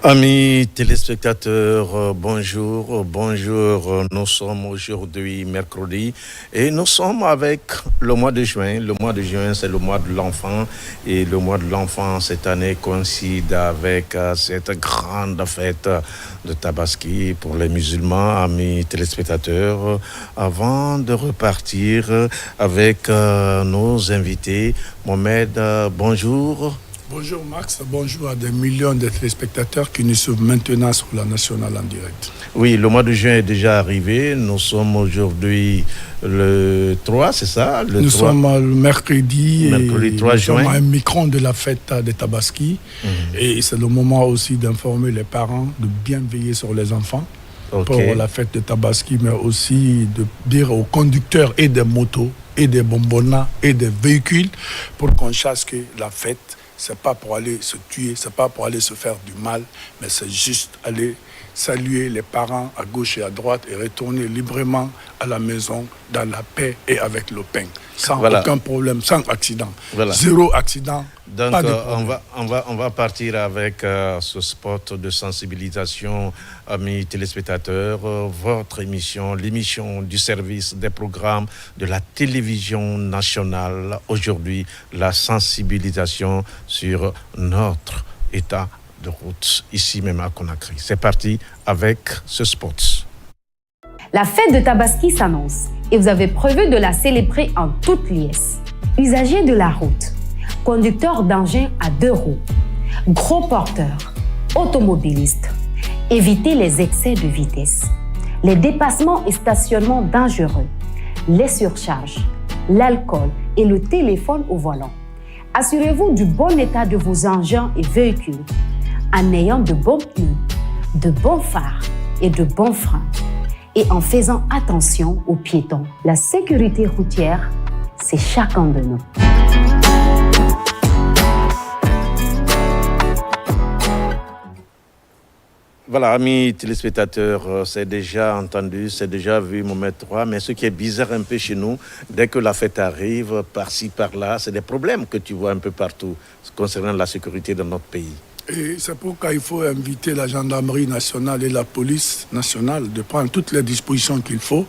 Amis téléspectateurs, bonjour. Nous sommes aujourd'hui mercredi et nous sommes avec le mois de juin. Le mois de juin, c'est le mois de l'enfant et le mois de l'enfant cette année coïncide avec cette grande fête de Tabaski pour les musulmans. Amis téléspectateurs, avant de repartir avec nos invités, Mohamed, bonjour. Bonjour Max, bonjour à des millions de téléspectateurs qui nous suivent maintenant sur la nationale en direct. Oui, le mois de juin est déjà arrivé. Nous sommes aujourd'hui le 3, c'est ça Nous sommes le mercredi 3 juin. Nous sommes à un micron de la fête de Tabaski. Et c'est le moment aussi d'informer les parents de bien veiller sur les enfants pour la fête de Tabaski, mais aussi de dire aux conducteurs et des motos et des bonbonnas et des véhicules pour qu'on sache que la fête, c'est pas pour aller se tuer, c'est pas pour aller se faire du mal, mais c'est juste aller saluer les parents à gauche et à droite et retourner librement à la maison dans la paix et avec le pain, sans aucun problème, sans accident. Zéro accident. Donc pas de on va partir avec ce spot de sensibilisation, amis téléspectateurs, votre émission, l'émission du service des programmes de la télévision nationale. Aujourd'hui, la sensibilisation sur notre état de route, ici même à Conakry. C'est parti avec ce spot. La fête de Tabaski s'annonce et vous avez prévu de la célébrer en toute liesse. Usagers de la route, conducteurs d'engins à 2 roues, gros porteurs, automobilistes, évitez les excès de vitesse, les dépassements et stationnements dangereux, les surcharges, l'alcool et le téléphone au volant. Assurez-vous du bon état de vos engins et véhicules en ayant de bons pneus, de bons phares et de bons freins et en faisant attention aux piétons. La sécurité routière, c'est chacun de nous. Voilà, amis téléspectateurs, c'est déjà entendu, c'est déjà vu Mohamed 3, mais ce qui est bizarre un peu chez nous, dès que la fête arrive, par-ci, par-là, c'est des problèmes que tu vois un peu partout concernant la sécurité de notre pays. Et c'est pourquoi il faut inviter la gendarmerie nationale et la police nationale de prendre toutes les dispositions qu'il faut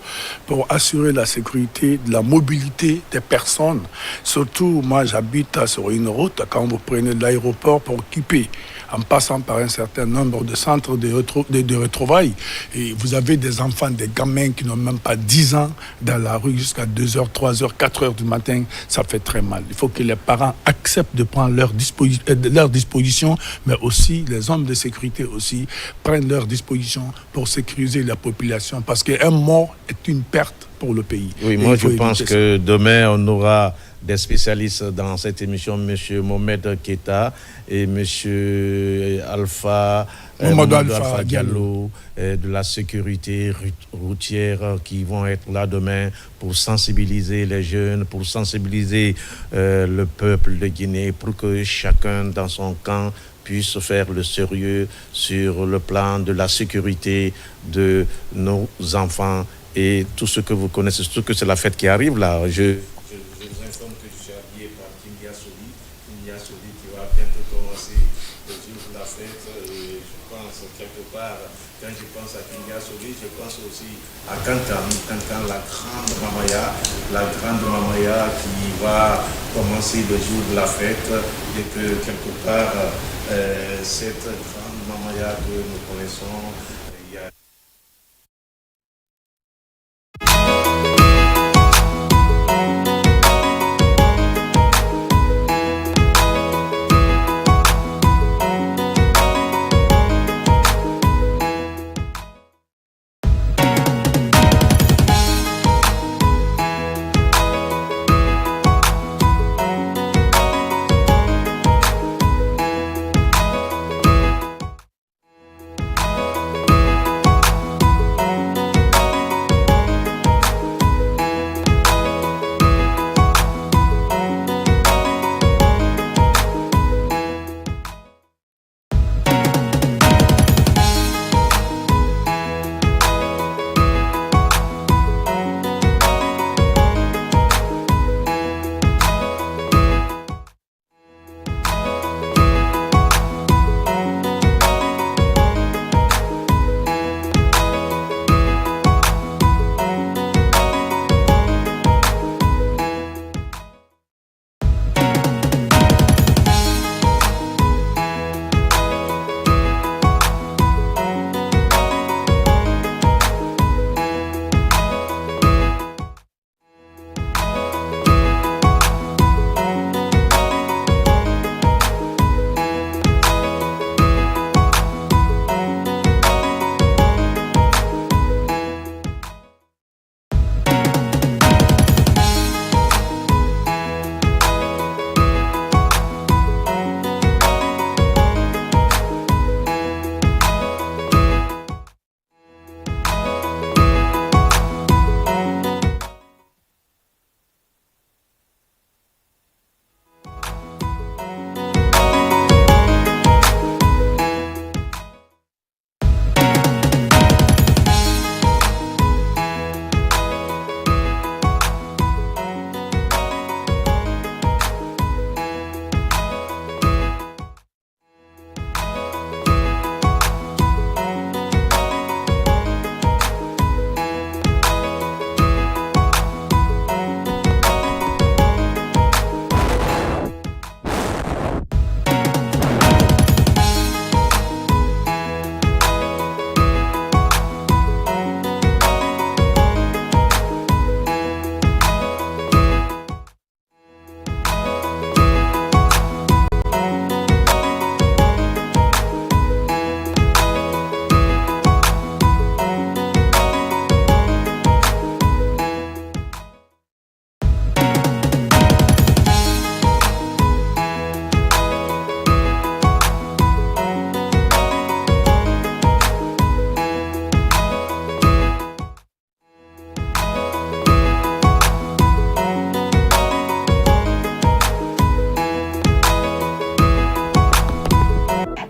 pour assurer la sécurité de la mobilité des personnes. Surtout, moi j'habite sur une route, quand vous prenez l'aéroport pour quitter, en passant par un certain nombre de centres de retrouvailles. Et vous avez des enfants, des gamins qui n'ont même pas 10 ans dans la rue jusqu'à 2h, 3h, 4h du matin. Ça fait très mal. Il faut que les parents acceptent de prendre leurs dispositions, mais aussi les hommes de sécurité aussi prennent leurs dispositions pour sécuriser la population. Parce qu'un mort est une perte pour le pays. Oui, moi je pense que demain on aura des spécialistes dans cette émission, M. Mohamed Keita et M. Alpha Diallo de la sécurité routière qui vont être là demain pour sensibiliser les jeunes, pour sensibiliser le peuple de Guinée, pour que chacun dans son camp puisse faire le sérieux sur le plan de la sécurité de nos enfants et tout ce que vous connaissez, surtout que c'est la fête qui arrive là. Je vous informe que je suis habillé par Kingia Soli qui va bientôt commencer le jour de la fête. Et je pense quelque part, quand je pense à Kingia Soli, je pense aussi à Kankan, la grande Mamaya qui va commencer le jour de la fête et que quelque part cette grande Mamaya que nous connaissons, il y a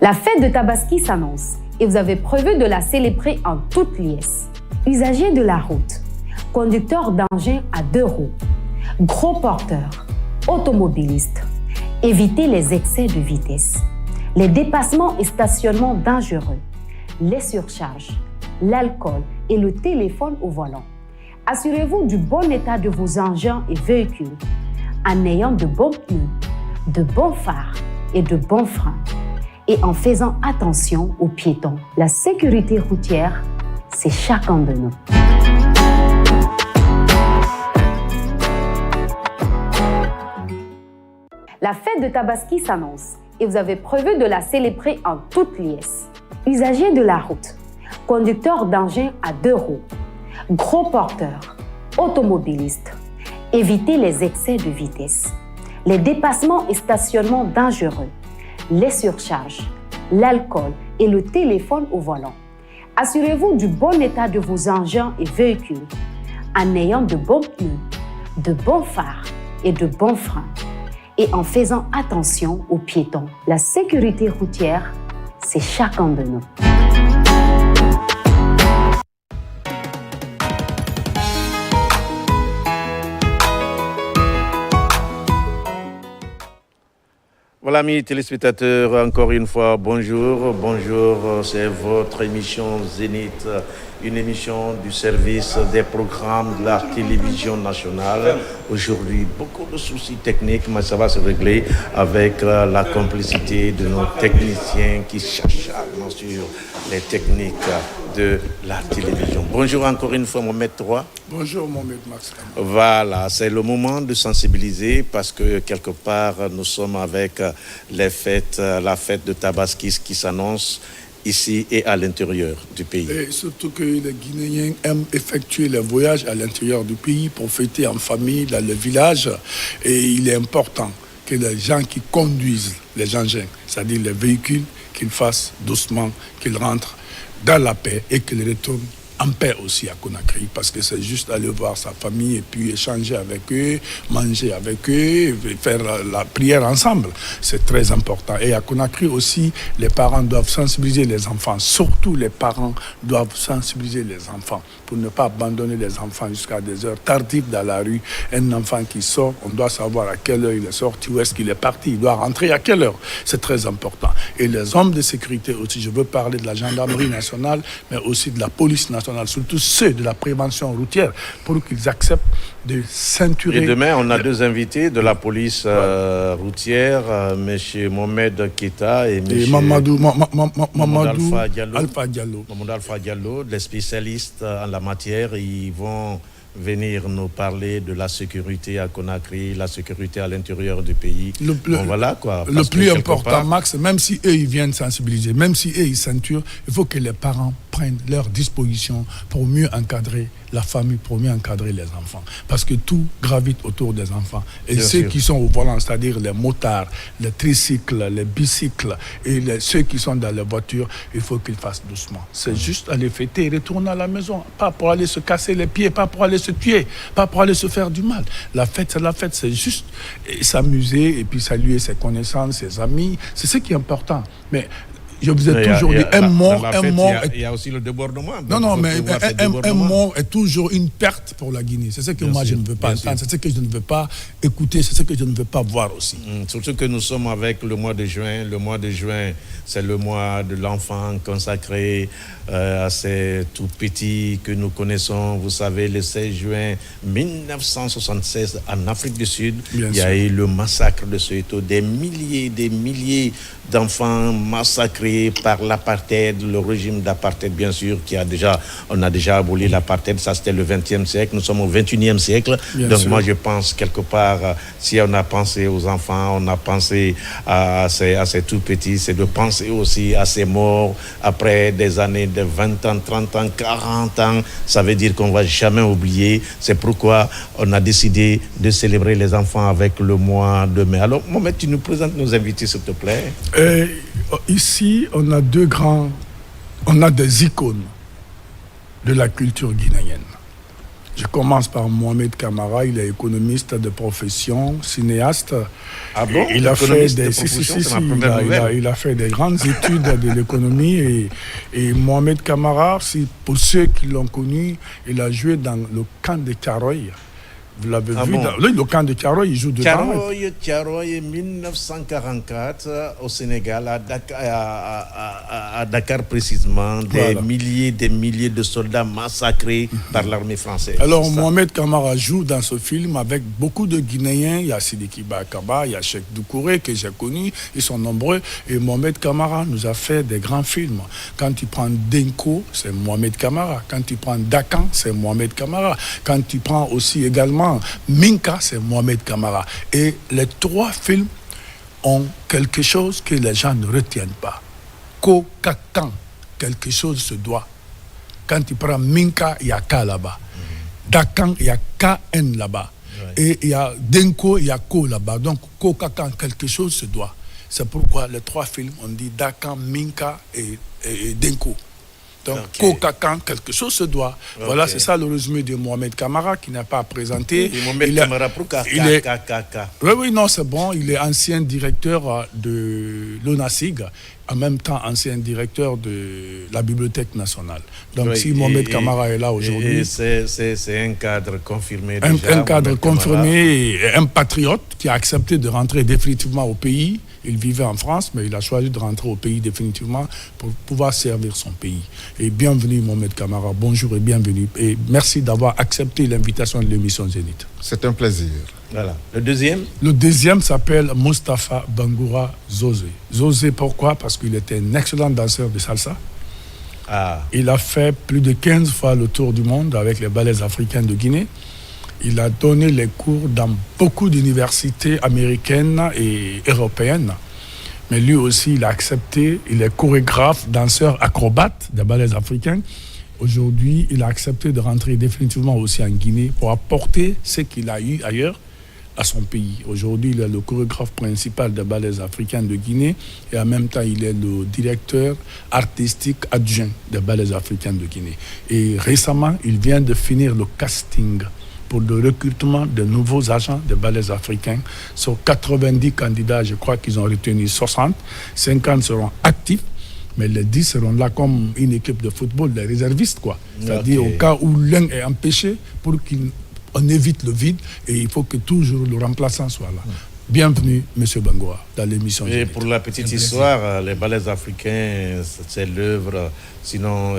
La fête de Tabaski s'annonce et vous avez prévu de la célébrer en toute liesse. Usagers de la route, conducteurs d'engins à 2 roues, gros porteurs, automobilistes, évitez les excès de vitesse, les dépassements et stationnements dangereux, les surcharges, l'alcool et le téléphone au volant. Assurez-vous du bon état de vos engins et véhicules en ayant de bons pneus, de bons phares et de bons freins et en faisant attention aux piétons. La sécurité routière, c'est chacun de nous. La fête de Tabaski s'annonce et vous avez prévu de la célébrer en toute liesse. Usagers de la route, conducteurs d'engins à 2 roues, gros porteurs, automobilistes, évitez les excès de vitesse, les dépassements et stationnements dangereux, les surcharges, l'alcool et le téléphone au volant. Assurez-vous du bon état de vos engins et véhicules en ayant de bons pneus, de bons phares et de bons freins et en faisant attention aux piétons. La sécurité routière, c'est chacun de nous. Voilà, amis téléspectateurs, encore une fois, bonjour. Bonjour, c'est votre émission Zénith, une émission du service des programmes de la télévision nationale. Aujourd'hui, beaucoup de soucis techniques, mais ça va se régler avec la complicité de nos techniciens qui cherchent bien sûr les techniques de la télévision. Bonjour encore une fois, Mohamed III. Bonjour, Mohamed Max. Voilà, c'est le moment de sensibiliser parce que quelque part, nous sommes avec la fête de Tabaski qui s'annonce ici et à l'intérieur du pays. Et surtout que les Guinéens aiment effectuer les voyages à l'intérieur du pays pour fêter en famille dans le village. Et il est important que les gens qui conduisent les engins, c'est-à-dire les véhicules, qu'ils fassent doucement, qu'ils rentrent dans la paix et qu'ils retournent en paix aussi à Conakry, parce que c'est juste aller voir sa famille et puis échanger avec eux, manger avec eux, et faire la prière ensemble. C'est très important. Et à Conakry aussi, les parents doivent sensibiliser les enfants. Surtout les parents doivent sensibiliser les enfants pour ne pas abandonner les enfants jusqu'à des heures tardives dans la rue. Un enfant qui sort, on doit savoir à quelle heure il est sorti, où est-ce qu'il est parti, il doit rentrer à quelle heure. C'est très important. Et les hommes de sécurité aussi, je veux parler de la gendarmerie nationale, mais aussi de la police nationale, surtout ceux de la prévention routière, pour qu'ils acceptent de ceinturer. Et demain, on a 2 invités de la police routière, M. Mohamed Keita et M. Mamadou Alpha Diallo, les spécialistes en la matière. Ils vont venir nous parler de la sécurité à Conakry, la sécurité à l'intérieur du pays. Voilà quoi. Le plus important, Max, même si eux ils viennent sensibiliser, même si eux ils ceinturent, il faut que les parents prennent leurs dispositions pour mieux encadrer la famille, pour mieux encadrer les enfants. Parce que tout gravite autour des enfants. Et bien ceux sûr. Qui sont au volant, c'est-à-dire les motards, les tricycles, les bicycles et ceux qui sont dans les voitures, il faut qu'ils fassent doucement. C'est juste aller fêter et retourner à la maison. Pas pour aller se casser les pieds, pas pour aller se tuer, pas pour aller se faire du mal. La fête, c'est juste s'amuser et puis saluer ses connaissances, ses amis. C'est ce qui est important. Mais je vous ai toujours dit, un mort... Il y a aussi le débordement. Non, mais un mort est toujours une perte pour la Guinée. C'est ce que moi je ne veux pas entendre, c'est ce que je ne veux pas écouter, c'est ce que je ne veux pas voir aussi. Surtout que nous sommes avec le mois de juin. Le mois de juin, c'est le mois de l'enfant consacré à ces tout petits que nous connaissons. Vous savez, le 16 juin 1976, en Afrique du Sud, il y a eu le massacre de Soweto. Des milliers d'enfants massacrés par l'apartheid, le régime d'apartheid, bien sûr, on a déjà aboli l'apartheid. Ça, c'était le XXe siècle. Nous sommes au XXIe siècle. Donc, moi, je pense, quelque part, si on a pensé aux enfants, on a pensé à ces tout petits, c'est de penser aussi à ces morts après des années de 20 ans, 30 ans, 40 ans. Ça veut dire qu'on ne va jamais oublier. C'est pourquoi on a décidé de célébrer les enfants avec le mois de mai. Alors, Mohamed, tu nous présentes nos invités, s'il te plaît. Ici, on a des icônes de la culture guinéenne. Je commence par Mohamed Camara, il est économiste de profession, cinéaste. Ah bon? Il a fait il a fait des grandes études de l'économie et Mohamed Camara, pour ceux qui l'ont connu, il a joué dans le camp de Karoy. Vous l'avez vu bon? Le camp de Karoy, il joue dedans. Karoy, 1944, au Sénégal, à Dakar précisément, des milliers de soldats massacrés par l'armée française. Alors Mohamed Camara joue dans ce film avec beaucoup de Guinéens. Il y a Sidiki Bakaba, il y a Cheikh Doucouré que j'ai connu, ils sont nombreux. Et Mohamed Camara nous a fait des grands films. Quand tu prends Denko, c'est Mohamed Camara. Quand tu prends Dakan, c'est Mohamed Camara. Quand tu prends aussi également Minka, c'est Mohamed Camara. Et les trois films ont quelque chose que les gens ne retiennent pas. Kokakan, quelque chose se doit. Quand tu prends Minka, il y a K là-bas. Dakan, il y a KN là-bas. Et il y a Denko, il y a Ko là-bas. Donc Kokakan, quelque chose se doit. C'est pourquoi les trois films, on dit Dakan, Minka et Denko. Donc, Kokakan, quelque chose se doit. Voilà, c'est ça le résumé de Mohamed Camara qui n'a pas présenté. Et Mohamed Camara, pourquoi Oui, non, c'est bon. Il est ancien directeur de l'ONASIG, en même temps ancien directeur de la Bibliothèque nationale. Donc, si Mohamed Camara est là aujourd'hui... C'est un cadre confirmé déjà. Un cadre confirmé et un patriote qui a accepté de rentrer définitivement au pays. Il vivait en France, mais il a choisi de rentrer au pays définitivement pour pouvoir servir son pays. Et bienvenue Mohamed Camara, bonjour et bienvenue. Et merci d'avoir accepté l'invitation de l'émission Zénith. C'est un plaisir. Voilà. Le deuxième? Le deuxième s'appelle Moustapha Bangoura Zozé. Zozé, pourquoi? Parce qu'il était un excellent danseur de salsa. Il a fait plus de 15 fois le tour du monde avec les ballets africains de Guinée. Il a donné les cours dans beaucoup d'universités américaines et européennes. Mais lui aussi, il a accepté, il est chorégraphe, danseur, acrobate des ballets africains. Aujourd'hui, il a accepté de rentrer définitivement aussi en Guinée pour apporter ce qu'il a eu ailleurs à son pays. Aujourd'hui, il est le chorégraphe principal des ballets africains de Guinée et en même temps, il est le directeur artistique adjoint des ballets africains de Guinée. Et récemment, il vient de finir le casting pour le recrutement de nouveaux agents de ballets africains. Sur 90 candidats, je crois qu'ils ont retenu 60. 50 seront actifs, mais les 10 seront là comme une équipe de football, des réservistes, quoi. C'est-à-dire au cas où l'un est empêché, pour qu'on évite le vide, et il faut que toujours le remplaçant soit là. Bienvenue, M. Bangoura, dans l'émission. Et pour la petite histoire, les ballets africains, c'est l'œuvre, sinon...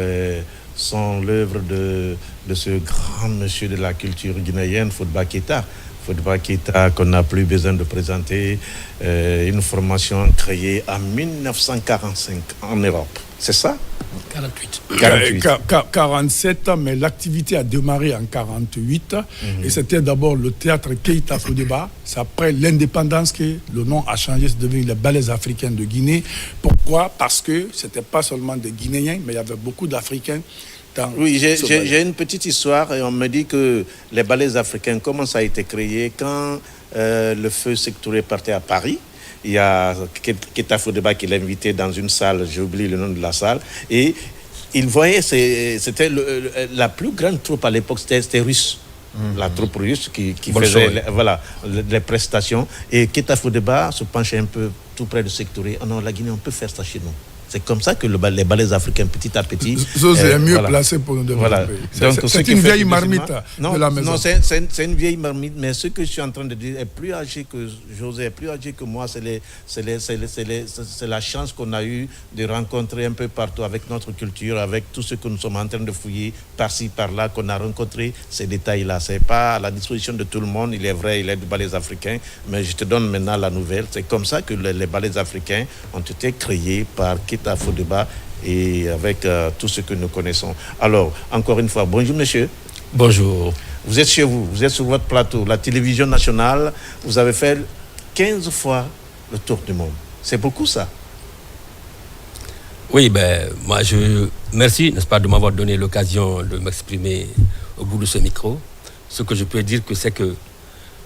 sont l'œuvre de ce grand monsieur de la culture guinéenne, Fodba Keïta. Fodba Keïta, qu'on n'a plus besoin de présenter, une formation créée en 1945 en Europe. C'est ça? 47, mais l'activité a démarré en 48. Et c'était d'abord le théâtre Keïta Fodeba. C'est après l'indépendance que le nom a changé, c'est devenu les ballets africains de Guinée. Pourquoi? Parce que ce n'était pas seulement des Guinéens, mais il y avait beaucoup d'Africains. Oui, j'ai une petite histoire et on me dit que les ballets africains, comment ça a été créé quand le feu sectouré partait à Paris. Il y a Keïta Fodeba qui l'a invité dans une salle, j'ai oublié le nom de la salle, et il voyait, c'était la plus grande troupe à l'époque, c'était russe. La troupe russe qui faisait les prestations. Et Keïta Fodeba se penchait un peu tout près de sectouré. Oh non, la Guinée, on peut faire ça chez nous. C'est comme ça que les ballets africains, petit à petit... Zozé est mieux placé pour nous développer. C'est une vieille marmite de la maison. Non, c'est une vieille marmite, mais ce que je suis en train de dire est plus âgé que José, est plus âgé que moi. C'est la chance qu'on a eue de rencontrer un peu partout avec notre culture, avec tout ce que nous sommes en train de fouiller par-ci, par-là, qu'on a rencontré ces détails-là. Ce n'est pas à la disposition de tout le monde, il est vrai, il est du ballet africain, mais je te donne maintenant la nouvelle. C'est comme ça que les ballets africains ont été créés par Keïta Fodeba et avec tout ce que nous connaissons. Alors, encore une fois, bonjour monsieur. Bonjour. Vous êtes chez vous, vous êtes sur votre plateau, la télévision nationale, vous avez fait 15 fois le tour du monde. C'est beaucoup ça? Oui, moi merci, n'est-ce pas, de m'avoir donné l'occasion de m'exprimer au bout de ce micro. Ce que je peux dire c'est que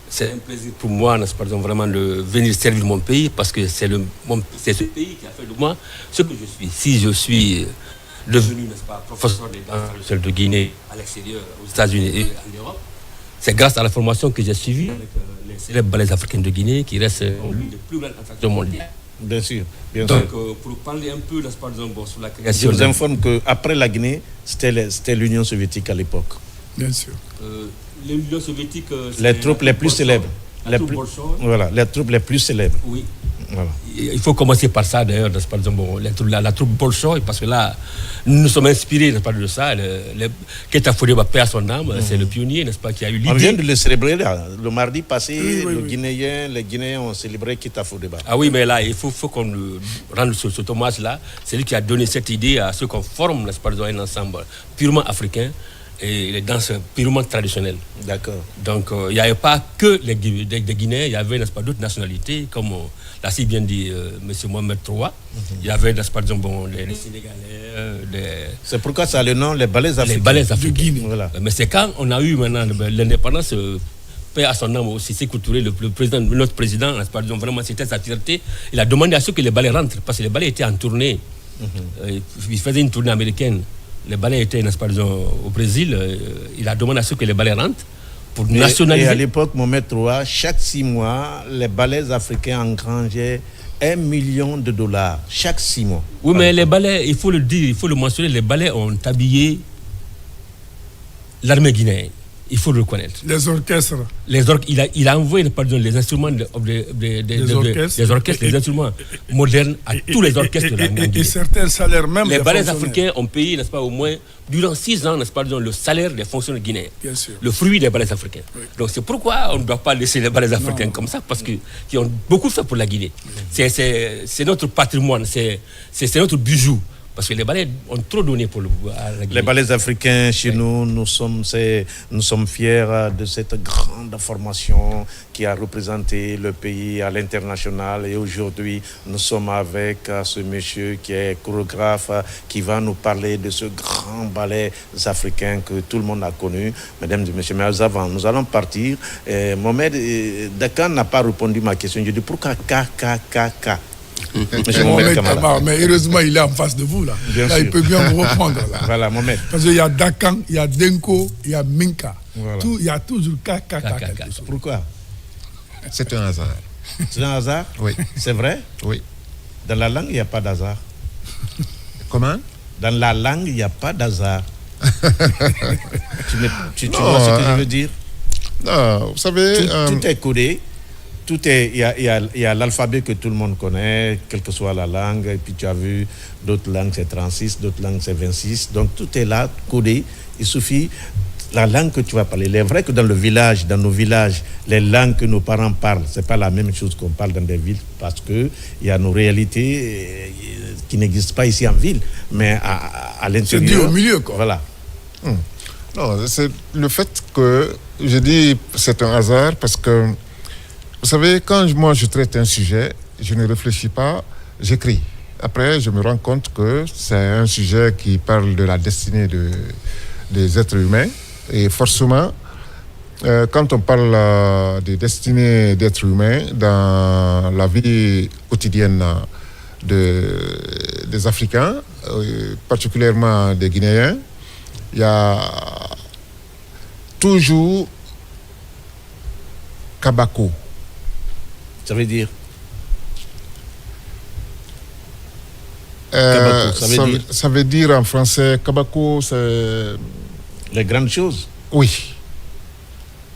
c'est un plaisir pour moi, n'est-ce pas, vraiment de venir servir mon pays, parce que c'est ce pays qui a fait de moi ce que je suis. Si je suis devenu, n'est-ce pas, professeur des danses de Guinée à l'extérieur, aux États-Unis et en Europe. C'est grâce à la formation que j'ai suivie avec les célèbres ballets africains de Guinée, qui restent l'une des plus grandes attractions mondiales. Bien sûr, bien Donc, sûr. pour parler un peu, n'est-ce pas, sur la création... Je vous informe qu'après la Guinée, c'était l'Union soviétique à l'époque. Bien sûr. L'Union soviétique... Les troupes les plus célèbres. Voilà, les troupes les plus célèbres. Oui. Voilà. Il faut commencer par ça, d'ailleurs, n'est-ce pas, la troupe Bolshoi, parce que là, nous nous sommes inspirés, n'est-ce pas, de ça. Keita Fodeba, paix à son âme, c'est le pionnier, n'est-ce pas, qui a eu l'idée. On vient de le célébrer, là. Le mardi passé, les Guinéens ont célébré Keita Fodeba. Ah oui, mais là, il faut qu'on rende cet hommage-là. C'est lui qui a donné cette idée à ceux qu'on forme, n'est-ce pas, un ensemble purement africain. Et les danses purement traditionnelles. D'accord. Donc, il n'y avait pas que des Guinéens, il y avait, n'est-ce pas, d'autres nationalités, comme l'a si bien dit M. Mohamed III. Il y avait, n'est-ce pas, disons, les Sénégalais, C'est pourquoi ça a le nom, les ballets africains. Les ballets africains. De Guinée. Voilà. Mais c'est quand on a eu maintenant l'indépendance, paix à son âme aussi, Sékou Touré, notre président, n'est-ce pas, disons, vraiment, c'était sa fierté. Il a demandé à ceux que les ballets rentrent, parce que les ballets étaient en tournée. Il faisait une tournée américaine. Les ballets étaient, n'est-ce pas, au Brésil. Il a demandé à ceux que les ballets rentrent pour nationaliser. Et à l'époque, Mohamed III, chaque 6 mois, les ballets africains engrangeaient $1 million chaque 6 mois. Oui, mais les ballets, il faut le dire, il faut le mentionner, les ballets ont habillé l'armée guinéenne. Il faut le reconnaître. Les orchestres. Il a envoyé les instruments des orchestres, les instruments modernes à tous les orchestres de la Guinée. Et certains salaires même. Les ballets africains ont payé, n'est-ce pas, au moins, durant 6 ans, n'est-ce pas, le salaire des fonctionnaires guinéens. Bien sûr. Le fruit des ballets africains. Oui. Donc c'est pourquoi on ne doit pas laisser les ballets africains comme ça, parce qu'ils ont beaucoup fait pour la Guinée. C'est notre patrimoine, c'est notre bijou. Parce que les ballets ont trop donné pour à la Guinée. Les ballets africains, chez nous, nous sommes fiers de cette grande formation qui a représenté le pays à l'international. Et aujourd'hui, nous sommes avec ce monsieur qui est chorégraphe, qui va nous parler de ce grand ballet africain que tout le monde a connu. Mesdames et messieurs, mais avant, nous allons partir. Mohamed, Dakan n'a pas répondu à ma question. Je dis pourquoi KKKK? Mais heureusement, il est en face de vous, là. Là, il peut bien vous reprendre, là. Voilà, Mohamed. Parce qu'il y a Dakan, il y a Denko, il y a Minka. Voilà. Il y a toujours KKK. Pourquoi? C'est un hasard. C'est un hasard? Oui. C'est vrai? Oui. Dans la langue, il n'y a pas d'hasard. Comment? Dans la langue, il n'y a pas d'hasard. tu vois ce que je veux dire? Non, vous savez... Tout est codé. Il y a l'alphabet que tout le monde connaît, quelle que soit la langue. Et puis tu as vu, d'autres langues c'est 36, d'autres langues c'est 26. Donc tout est là, codé. Il suffit, la langue que tu vas parler. Il est vrai que dans nos villages, les langues que nos parents parlent, c'est pas la même chose qu'on parle dans des villes, parce que il y a nos réalités qui n'existent pas ici en ville, mais à l'intérieur. C'est dit au milieu, quoi. Voilà. Non, c'est le fait que je dis c'est un hasard parce que vous savez, quand moi je traite un sujet, je ne réfléchis pas, j'écris. Après, je me rends compte que c'est un sujet qui parle de la destinée des êtres humains. Et forcément, quand on parle de destinée d'êtres humains dans la vie quotidienne des Africains, particulièrement des Guinéens, il y a toujours Kabako. Ça veut dire ça veut dire en français, Kabako, c'est... Les grandes choses. Oui.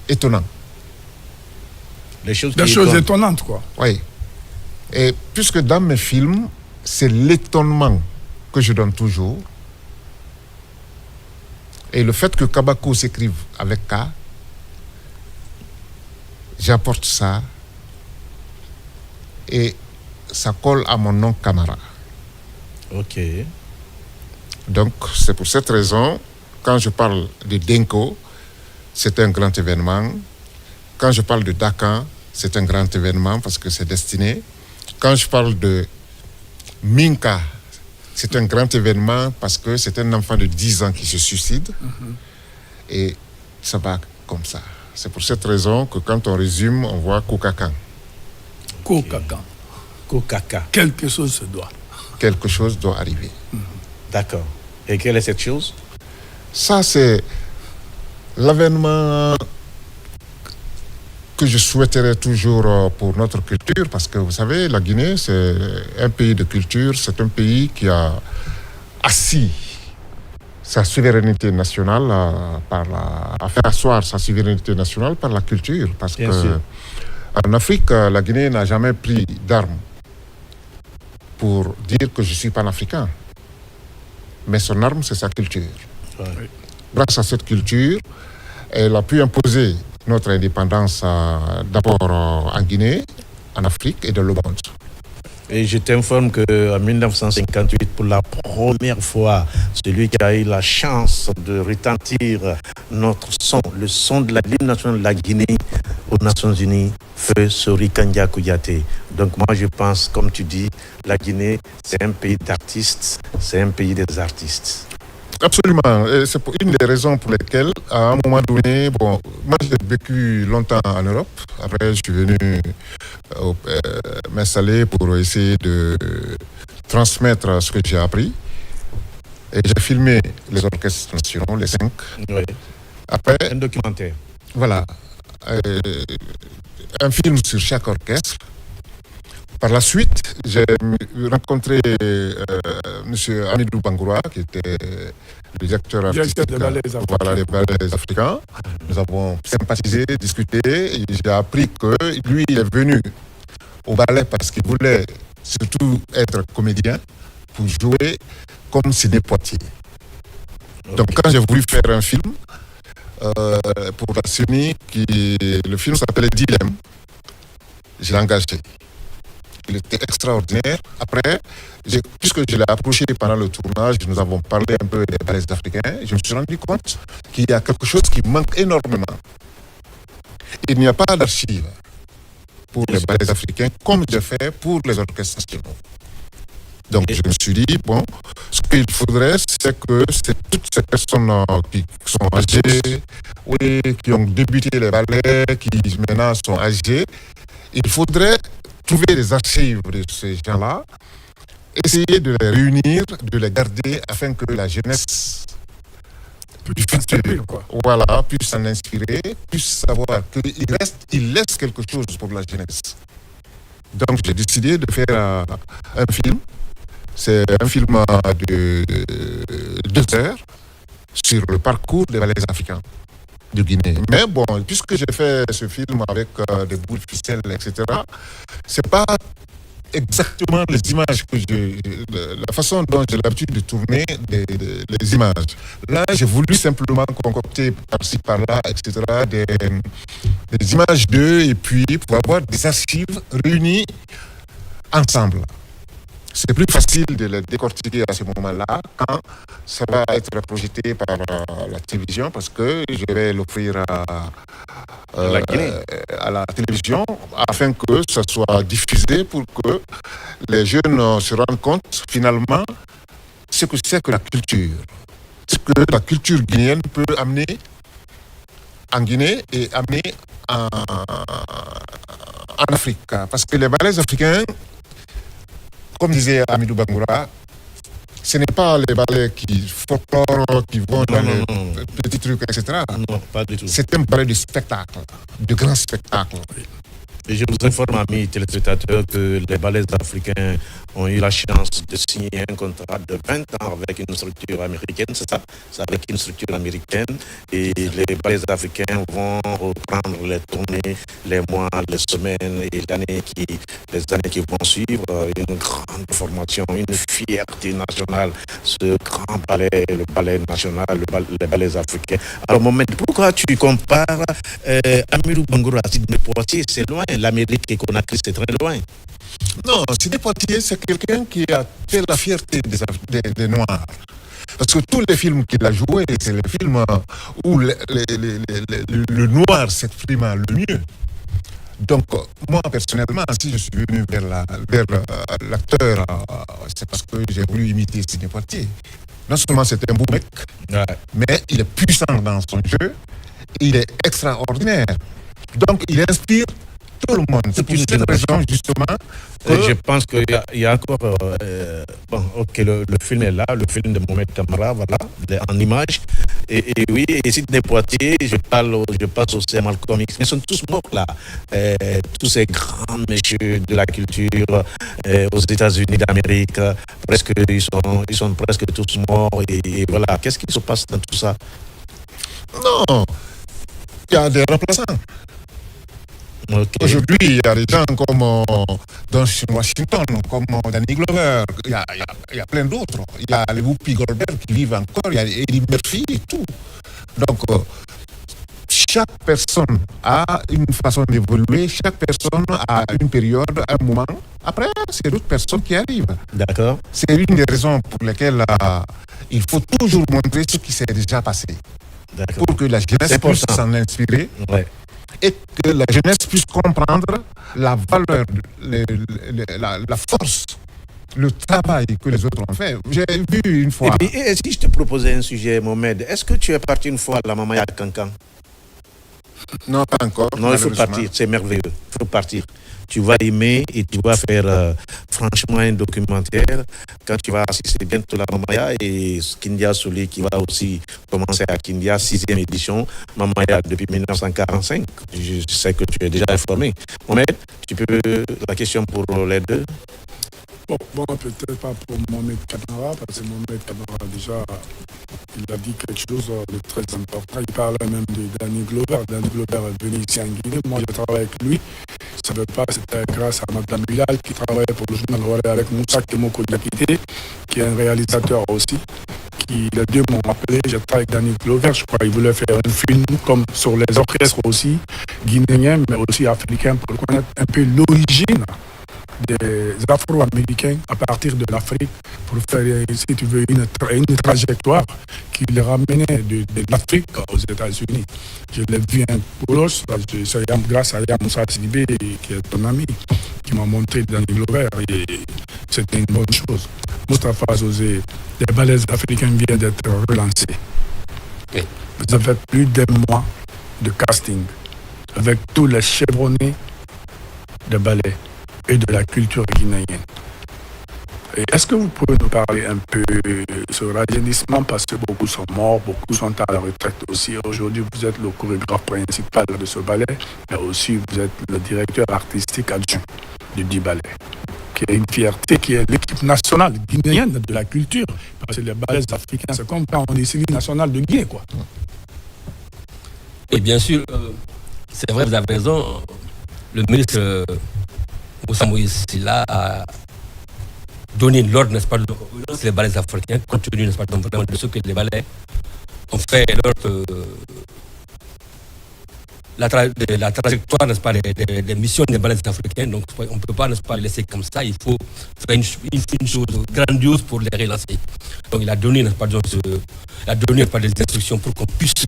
Étonnant. Les choses étonnantes, quoi. Oui. Et puisque dans mes films, c'est l'étonnement que je donne toujours. Et le fait que Kabako s'écrive avec K, j'apporte ça. Et ça colle à mon nom Camara. Ok. Donc, c'est pour cette raison, quand je parle de Denko, c'est un grand événement. Quand je parle de Dakan, c'est un grand événement parce que c'est destiné. Quand je parle de Minka, c'est un grand événement parce que c'est un enfant de 10 ans qui se suicide. Et ça va comme ça. C'est pour cette raison que quand on résume, on voit Kokakan. Kokaka. Quelque chose se doit. Quelque chose doit arriver. D'accord. Et quelle est cette chose? Ça, c'est l'avènement que je souhaiterais toujours pour notre culture, parce que vous savez, la Guinée, c'est un pays de culture, c'est un pays qui a assis sa souveraineté nationale a fait asseoir sa souveraineté nationale par la culture. Parce qu'en Afrique, la Guinée n'a jamais pris d'armes pour dire que je suis panafricain. Mais son arme, c'est sa culture. Ouais. Grâce à cette culture, elle a pu imposer notre indépendance d'abord en Guinée, en Afrique et dans le monde. Et je t'informe qu'en 1958, pour la première fois, celui qui a eu la chance de retentir notre son, le son de l'hymne national de la Guinée aux Nations Unies, feu Sori Kandia Kouyaté. Donc moi je pense, comme tu dis, la Guinée, c'est un pays d'artistes, c'est un pays des artistes. Absolument. Et c'est une des raisons pour lesquelles, à un moment donné, bon, moi j'ai vécu longtemps en Europe. Après, je suis venu m'installer pour essayer de transmettre ce que j'ai appris. Et j'ai filmé les orchestres nationaux, les 5. Oui. Après, un documentaire. Voilà. Un film sur chaque orchestre. Par la suite, j'ai rencontré M. Amidou Bangoura, qui était le directeur artistique des ballets africains. Nous avons sympathisé, discuté, et j'ai appris que lui, il est venu au ballet parce qu'il voulait surtout être comédien pour jouer comme Sidney Poitier. Okay. Donc quand j'ai voulu faire un film pour la CENI, le film s'appelait Dilemme, je l'ai engagé. Il était extraordinaire. Après, puisque je l'ai approché pendant le tournage, nous avons parlé un peu des ballets africains, je me suis rendu compte qu'il y a quelque chose qui manque énormément. Il n'y a pas d'archives pour les ballets africains comme j'ai fait pour les orchestres nationaux. Donc je me suis dit, bon, ce qu'il faudrait, c'est que toutes ces personnes qui sont âgées, oui, qui ont débuté les ballets, qui maintenant sont âgées, il faudrait trouver des archives de ces gens-là, essayer de les réunir, de les garder afin que la jeunesse du futur, voilà, puisse s'en inspirer, puisse savoir qu'il laisse quelque chose pour la jeunesse. Donc j'ai décidé de faire un film. C'est un film de 2 heures sur le parcours des ballets africains de Guinée. Mais bon, puisque j'ai fait ce film avec des bouts de ficelle, etc., c'est pas exactement les images la façon dont j'ai l'habitude de tourner les images. Là, j'ai voulu simplement concocter par-ci, par-là, etc., des images d'eux, et puis pour avoir des archives réunies ensemble. C'est plus facile de les décortiquer à ce moment-là quand ça va être projeté par la télévision, parce que je vais l'offrir à la télévision afin que ça soit diffusé pour que les jeunes se rendent compte finalement ce que c'est que la culture. Ce que la culture guinéenne peut amener en Guinée et amener en Afrique. Parce que les ballets africains, comme disait Amidou Bangoura, ce n'est pas les ballets folklore qui vont dans les petits trucs, etc. Non, pas du tout. C'est un ballet de spectacle, de grand spectacle. Et je vous informe, amis téléspectateurs, que les ballets africains ont eu la chance de signer un contrat de 20 ans avec une structure américaine, c'est ça? C'est avec une structure américaine. Et les ballets africains vont reprendre les tournées, les mois, les semaines et les années qui vont suivre. Une grande formation, une fierté nationale. Ce grand ballet, le ballet national, les ballets africains. Alors, Mohamed, pourquoi tu compares Amidou Bangoura à Sidney Poitier? C'est loin. L'Amérique et Conakry, c'est très loin. Non, Sidney Poitier, c'est quelqu'un qui a fait la fierté des Noirs. Parce que tous les films qu'il a joués, c'est les films où le noir s'exprime le mieux. Donc, moi, personnellement, si je suis venu vers l'acteur, c'est parce que j'ai voulu imiter Sidney Poitier. Non seulement c'est un beau mec, mais il est puissant dans son jeu, il est extraordinaire. Donc, il inspire tout le monde. C'est pour cette raison, justement. Je pense qu'il y a encore. Le film est là, le film de Mohamed Camara, voilà, en image. Et oui, et si des Poitiers, je passe aussi à Malcolm X. Ils sont tous morts là. Tous ces grands messieurs de la culture aux États-Unis d'Amérique, ils sont presque tous morts. Et voilà, qu'est-ce qui se passe dans tout ça? Non, il y a des remplaçants. Okay. Aujourd'hui, il y a des gens comme dans Washington, comme Danny Glover, il y a plein d'autres. Il y a les Whoopi Goldberg qui vivent encore, il y a Eddie Murphy et tout. Donc, chaque personne a une façon d'évoluer, chaque personne a une période, un moment. Après, c'est d'autres personnes qui arrivent. D'accord. C'est une des raisons pour lesquelles il faut toujours montrer ce qui s'est déjà passé. Pour que la jeunesse puisse s'en inspirer. Ouais. Et que la jeunesse puisse comprendre la valeur, la force, le travail que les autres ont fait. J'ai vu une fois... Et si je te proposais un sujet, Mohamed, est-ce que tu es parti une fois à la Mamaya Cancan? Non, pas encore. Non, il faut partir, c'est merveilleux, il faut partir. Tu vas aimer et tu vas faire franchement un documentaire quand tu vas assister bientôt à la Mamaya et Kindia Souli qui va aussi commencer à Kindia, 6e édition, Mamaya depuis 1945. Je sais que tu es déjà informé. Mohamed, tu peux la question pour les deux? Bon, peut-être pas pour Mohamed Camara, parce que Mohamed Camara, déjà, il a dit quelque chose de très important. Il parlait même de Danny Glover. Danny Glover est venu ici en Guinée. Moi, je travaille avec lui. Je ne savais pas, c'était grâce à Madame Bilal qui travaillait pour le journal avec Moussa Kemoko Diakité, qui est un réalisateur aussi. Les deux m'ont appelé, j'ai travaillé avec Danny Glover, je crois qu'il voulait faire un film comme sur les orchestres aussi, guinéens, mais aussi africains, pour connaître un peu l'origine des Afro-Américains à partir de l'Afrique, pour faire, si tu veux, une trajectoire qui les ramenait de l'Afrique aux États-Unis. Je l'ai vu un Poulos, grâce à Yamoussa Sidibé, qui est ton ami, qui m'a montré Danny Glover, et c'était une bonne chose. Moustapha Zosé, les ballets africains viennent d'être relancés. Okay. Vous avez plus d'un mois de casting avec tous les chevronnés de ballets et de la culture guinéenne. Est-ce que vous pouvez nous parler un peu de ce rajeunissement, parce que beaucoup sont morts, beaucoup sont à la retraite aussi. Aujourd'hui, vous êtes le chorégraphe principal de ce ballet, mais aussi vous êtes le directeur artistique adjoint du dit ballet, qui est une fierté, qui est l'équipe nationale guinéenne de la culture, parce que les ballets africains, c'est comme quand on est civil national de Guinée, quoi. Et bien sûr, c'est vrai, vous avez raison, le ministre Moussa Moïse Silla a donné l'ordre, n'est-ce pas, de les ballets africains, compte tenu, n'est-ce pas, de ce que les ballets ont fait lors de la trajectoire, n'est-ce pas, des missions des ballets africains. Donc on ne peut pas, n'est-ce pas, les laisser comme ça. Il faut faire une chose grandiose pour les relancer. Donc il a donné, n'est-ce pas, des instructions pour qu'on puisse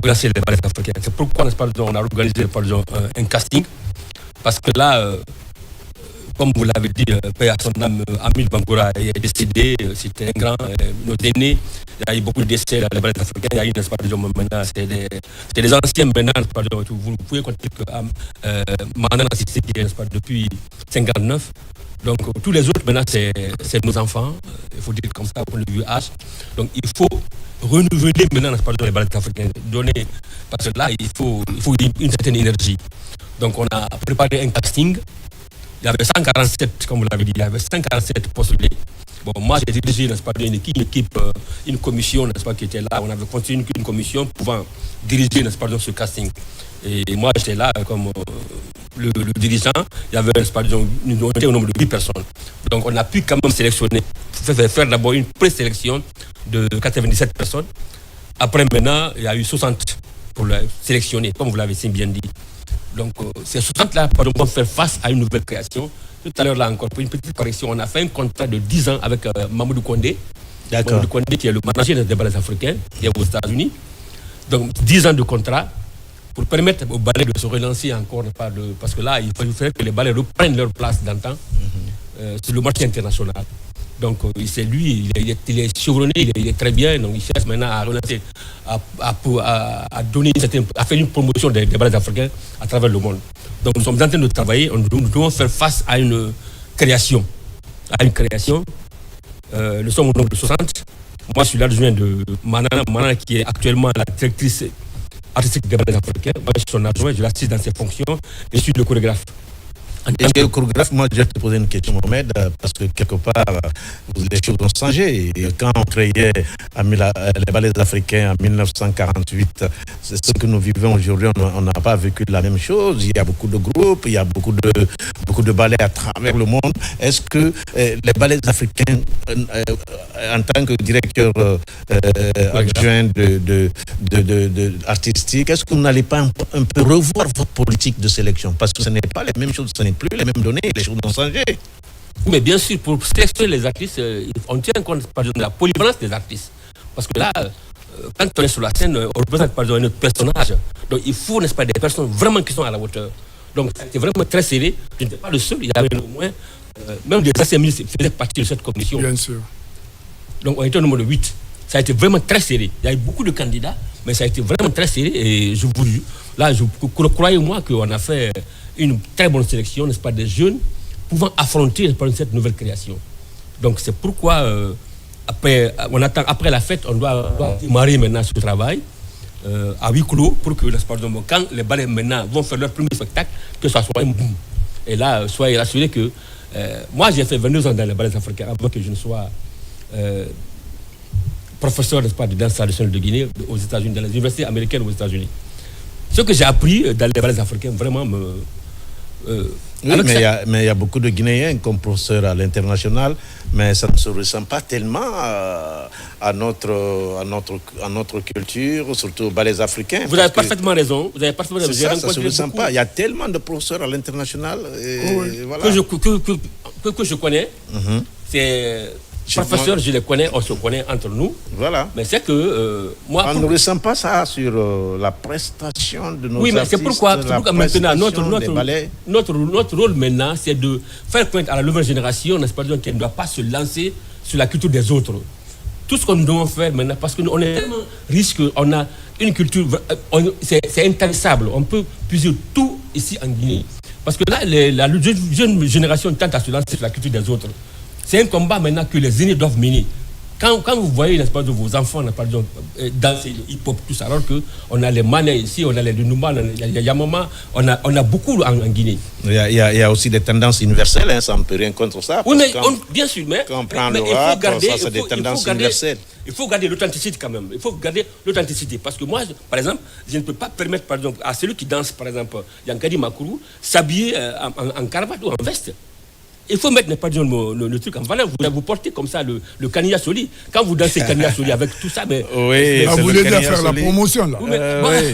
relancer les ballets africains. C'est pourquoi, n'est-ce pas, on a organisé, par exemple, un casting. Parce que là, comme vous l'avez dit, Père à son âme, Hamid Bangoura est décédé, c'était un grand, nos aînés, il y a eu beaucoup de décès dans les ballets africains, il y a eu, n'est-ce pas, maintenant, c'est des anciens maintenant, vous pouvez compter que Mandana Sissi qui est, n'est-ce pas, depuis 59, donc tous les autres maintenant c'est nos enfants, il faut dire comme ça, pour le vieux âge, donc il faut renouveler maintenant, n'est-ce pas, les ballets africains, parce que là il faut une certaine énergie. Donc on a préparé un casting. Il y avait 147, comme vous l'avez dit, il y avait 147 postulés. Bon, moi, j'ai dirigé, n'est-ce pas, une commission, n'est-ce pas, qui était là. On avait continué une commission pouvant diriger, n'est-ce pas, ce casting. Et moi, j'étais là comme le dirigeant. Il y avait, n'est-ce pas, nous étions au nombre de 8 personnes. Donc, on a pu quand même sélectionner, faire d'abord une présélection de 97 personnes. Après, maintenant, il y a eu 60 pour le sélectionner, comme vous l'avez si bien dit. Donc, ces 60-là vont faire face à une nouvelle création. Tout à l'heure, là encore, pour une petite correction, on a fait un contrat de 10 ans avec Mamadou Kondé. D'accord. Mamadou Kondé, qui est le manager des ballets africains, qui est aux États-Unis. Donc, 10 ans de contrat pour permettre aux ballets de se relancer encore. Parce que là, il faudrait que les ballets reprennent leur place d'antan sur le marché international. Donc c'est lui, il est chevronné, il est très bien, donc il cherche maintenant à relancer, à donner à faire une promotion des ballets africains à travers le monde. Donc nous sommes en train de travailler, nous devons faire face à une création. Nous sommes au nombre de 60. Moi, je suis l'adjoint de Manana, qui est actuellement la directrice artistique des ballets africains. Moi, je suis son adjoint, je l'assiste dans ses fonctions et je suis le chorégraphe. Et le chorégraphe, moi, je vais te poser une question, Mohamed, parce que quelque part, les choses ont changé. Et quand on créait les ballets africains en 1948, c'est ce que nous vivons aujourd'hui. On n'a pas vécu la même chose. Il y a beaucoup de groupes, il y a beaucoup de ballets à travers le monde. Est-ce que les ballets africains, en tant que directeur adjoint artistique, est-ce que vous n'allez pas un peu revoir votre politique de sélection? Parce que ce n'est pas les mêmes choses, ce n'est plus les mêmes données, les choses ont changé. Mais bien sûr, pour sélectionner les artistes, on tient compte par exemple, de la polyvalence des artistes. Parce que là, quand on est sur la scène, on représente par exemple notre personnage. Donc il faut, n'est-ce pas, des personnes vraiment qui sont à la hauteur. Donc c'était vraiment très serré. Je n'étais pas le seul, il y avait au moins, même des anciens ministres faisaient partie de cette commission. Bien sûr. Donc on était au numéro 8. Ça a été vraiment très serré. Il y a eu beaucoup de candidats, mais ça a été vraiment très serré. Et croyez-moi qu'on a fait une très bonne sélection, n'est-ce pas, des jeunes pouvant affronter cette nouvelle création. Donc c'est pourquoi après la fête, on doit démarrer maintenant ce travail à huis clos pour que, quand les ballets maintenant vont faire leur premier spectacle, que ça soit un boom. Et là, soyez rassurés que moi j'ai fait 22 ans dans les ballets africains avant que je ne sois professeur, n'est-ce pas, de danse traditionnelle de Guinée aux États-Unis, dans les universités américaines aux États-Unis. Ce que j'ai appris dans les ballets africains vraiment me... mais il y a beaucoup de Guinéens comme professeurs à l'international, mais ça ne se ressent pas tellement à notre culture, surtout aux ballets africains. Vous avez parfaitement raison. Ça ne se ressent pas. Il y a tellement de professeurs à l'international. Voilà. Que je connais, c'est... Professeurs, je les connais, on se connaît entre nous. Voilà. Mais c'est que moi... On ne ressent pas ça sur la prestation de nos artistes. Oui, mais c'est pourquoi maintenant, notre rôle maintenant, c'est de faire connaître à la nouvelle génération, n'est-ce pas, qu'elle ne doit pas se lancer sur la culture des autres. Tout ce que nous devons faire maintenant, parce qu'on est tellement riche qu'on a une culture... C'est intarissable. On peut puiser tout ici en Guinée. Parce que là, la jeune génération tente à se lancer sur la culture des autres. C'est un combat maintenant que les aînés doivent mener. Quand vous voyez, n'est-ce pas, de vos enfants, n'est-ce pas, danser le hip-hop, tout ça, alors qu'on a les Mané ici, on a les Dunumba, il y a Yamama, on a beaucoup en Guinée. Il y a aussi des tendances universelles, hein, ça ne peut rien contre ça. Oui, mais bien sûr, mais quand on prend le rap, ça c'est des tendances universelles. Il faut garder l'authenticité quand même. Il faut garder l'authenticité. Parce que moi, par exemple, je ne peux pas permettre, par exemple, à celui qui danse, par exemple, Yankadi Makourou, s'habiller en cravate ou en veste. Il faut mettre le truc en valeur. Vous portez comme ça le Kania Soli. Quand vous dansez Kania Soli avec tout ça, mais... Oui, vous voulez dire faire la promotion, là. Oui.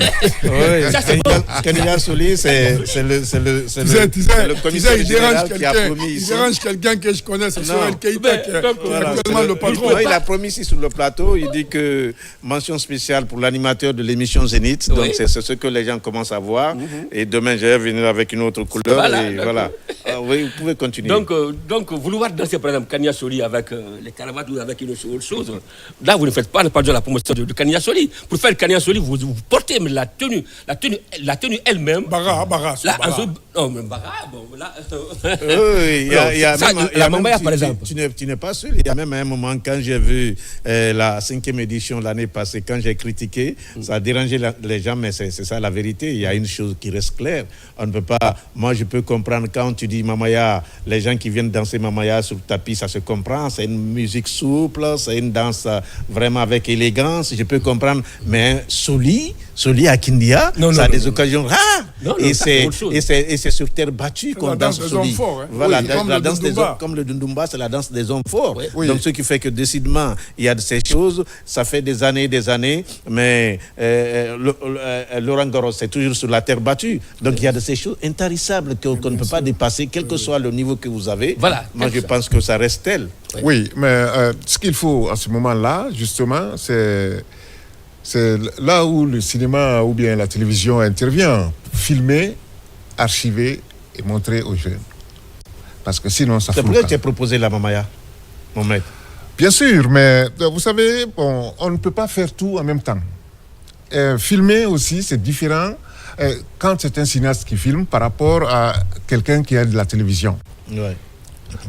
Kania Soli, c'est le commissaire général qui a promis ici. Il dérange quelqu'un que je connais, c'est Sorel Keïta qui est actuellement le patron. Il a promis ici sur le plateau, il dit que mention spéciale pour l'animateur de l'émission Zénith. Donc c'est ce que les gens commencent à voir. Et demain, je vais venir avec une autre couleur. Voilà. Oui, vous pouvez continuer. Donc, vouloir danser, par exemple, Kania Soli avec les caravates ou avec une autre chose, là, vous ne faites pas la promotion de Kania Soli. Pour faire Kania Soli, vous portez mais la tenue elle-même. Bara. Non, mais Bara, bon, là... Oui, il y a même... La Mambaya, par exemple. Tu n'es pas seul. Il y a même un moment, quand j'ai vu la 5e édition l'année passée, quand j'ai critiqué, ça a dérangé les gens, mais c'est ça la vérité. Il y a une chose qui reste claire. On ne peut pas... Moi, je peux comprendre quand tu dis Mamaya, les gens qui viennent danser Mamaya sur le tapis, ça se comprend. C'est une musique souple, c'est une danse vraiment avec élégance. Je peux comprendre. Mais Soli à Kindia, ça a des occasions rares. Et c'est sur terre battue qu'on danse Soli. Voilà, la danse des hommes, comme le Dundumba, c'est la danse des hommes forts. Donc, ce qui fait que décidément, il y a de ces choses. Ça fait des années, mais Laurent Goros, c'est toujours sur la terre battue. Donc, il y a de ces choses intarissables qu'on ne peut pas dépasser, quel que soit le niveau que vous avez. Voilà. Moi, je pense que ça reste tel. Oui, mais ce qu'il faut à ce moment-là, justement, c'est là où le cinéma ou bien la télévision intervient. Filmer, archiver et montrer aux jeunes. Parce que sinon, ça c'est pourquoi tu as proposé la Mamaya? Mohamed? Bien sûr, mais vous savez, bon, on ne peut pas faire tout en même temps. Filmer aussi, c'est différent quand c'est un cinéaste qui filme par rapport à quelqu'un qui a de la télévision. Ouais.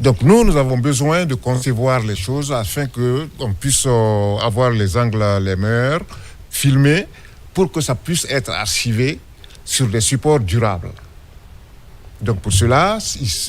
Donc nous avons besoin de concevoir les choses afin qu'on puisse avoir les angles les meilleurs, filmer, pour que ça puisse être archivé sur des supports durables. Donc pour cela,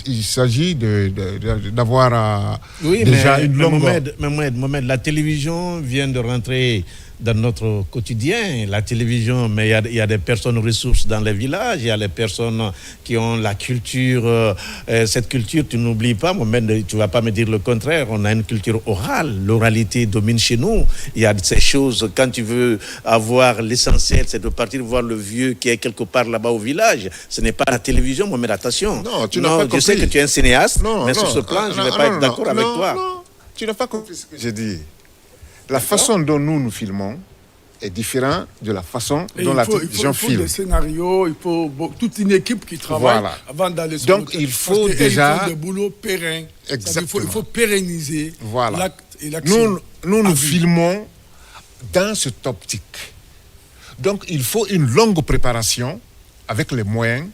il s'agit d'avoir déjà une longue... Mohamed, la télévision vient de rentrer dans notre quotidien. La télévision, mais il y a des personnes ressources dans les villages, il y a les personnes qui ont la culture. Cette culture, tu n'oublies pas, Mohamed, tu ne vas pas me dire le contraire. On a une culture orale. L'oralité domine chez nous. Il y a ces choses, quand tu veux avoir l'essentiel, c'est de partir voir le vieux qui est quelque part là-bas au village. Ce n'est pas la télévision, Mohamed, attention. Non, tu n'as pas compris. Je sais que tu es un cinéaste, mais sur ce plan, je ne vais pas être d'accord avec toi. Non, tu n'as pas compris ce que j'ai dit. La façon dont nous filmons est différente de la façon dont la télévision filme. Il faut des scénarios, il faut toute une équipe qui travaille avant d'aller sur donc, il faut déjà... Il faut des boulots pérennes. Exactement. Il faut pérenniser l'acte et l'action. Nous filmons dans cette optique. Donc, il faut une longue préparation avec les moyens.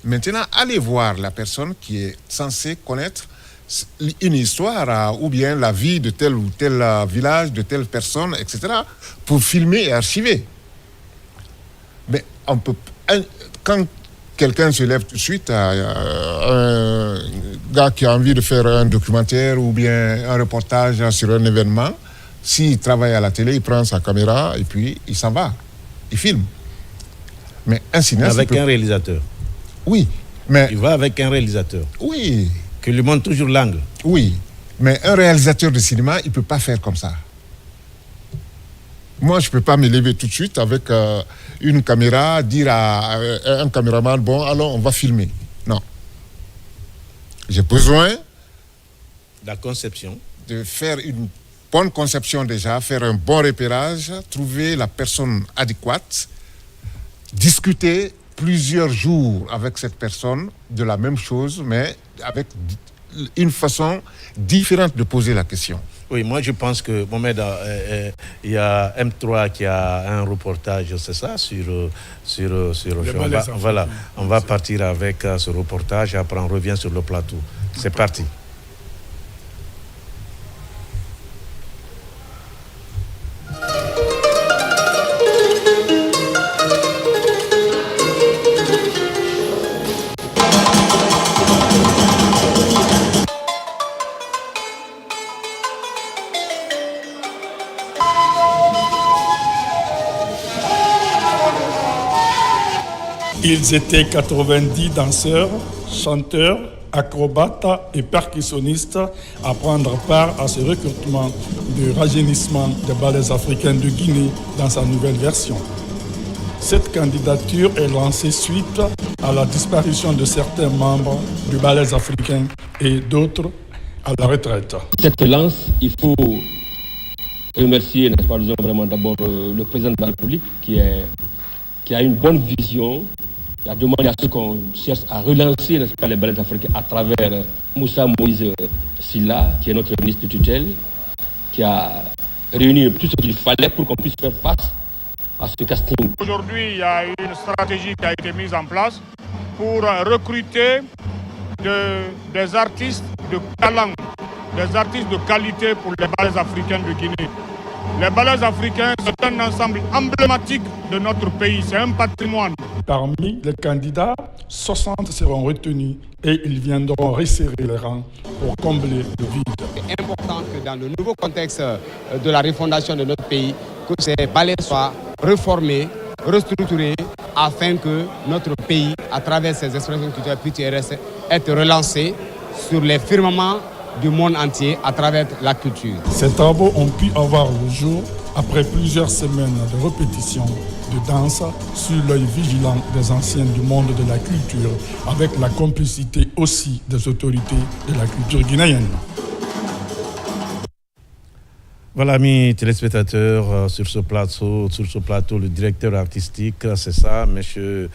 Maintenant, allez voir la personne qui est censée connaître une histoire ou bien la vie de tel ou tel village, de telle personne, etc., pour filmer et archiver. Mais on peut, quand quelqu'un se lève tout de suite, un gars qui a envie de faire un documentaire ou bien un reportage sur un événement, s'il travaille à la télé, il prend sa caméra et puis il s'en va. Il filme. Mais un cinéaste... Avec un réalisateur. Oui, mais... Il va avec un réalisateur. Oui. Qui lui montre toujours l'angle. Oui, mais un réalisateur de cinéma, il ne peut pas faire comme ça. Moi, je ne peux pas me lever tout de suite avec une caméra, dire à un caméraman, bon, alors on va filmer. Non. J'ai besoin... La conception. De faire une bonne conception déjà, faire un bon repérage, trouver la personne adéquate, discuter plusieurs jours avec cette personne de la même chose, mais avec une façon différente de poser la question. Oui, moi je pense que, Mohamed, il y a M3 qui a un reportage, c'est ça, sur on va partir avec ce reportage, après on revient sur le plateau. C'est parti. Ils étaient 90 danseurs, chanteurs, acrobates et percussionnistes à prendre part à ce recrutement de rajeunissement des ballets africains de Guinée dans sa nouvelle version. Cette candidature est lancée suite à la disparition de certains membres du ballets africains et d'autres à la retraite. Cette lance, il faut remercier, n'est-ce pas, vraiment d'abord le président de la République qui a une bonne vision. Il a demandé à ceux qu'on cherche à relancer, n'est-ce pas, les ballets africains à travers Moussa Moïse Silla, qui est notre ministre de tutelle, qui a réuni tout ce qu'il fallait pour qu'on puisse faire face à ce casting. Aujourd'hui, il y a une stratégie qui a été mise en place pour recruter des artistes de talent, des artistes de qualité pour les ballets africains de Guinée. Les ballets africains, c'est un ensemble emblématique de notre pays, c'est un patrimoine. Parmi les candidats, 60 seront retenus et ils viendront resserrer les rangs pour combler le vide. C'est important que dans le nouveau contexte de la refondation de notre pays, que ces ballets soient reformés, restructurés, afin que notre pays, à travers ses expressions culturelles, puisse être relancé sur les firmaments du monde entier à travers la culture. Ces travaux ont pu avoir le jour après plusieurs semaines de répétition de danse sous l'œil vigilant des anciens du monde de la culture, avec la complicité aussi des autorités de la culture guinéenne. Voilà, amis téléspectateurs, sur ce plateau, le directeur artistique, c'est ça, M.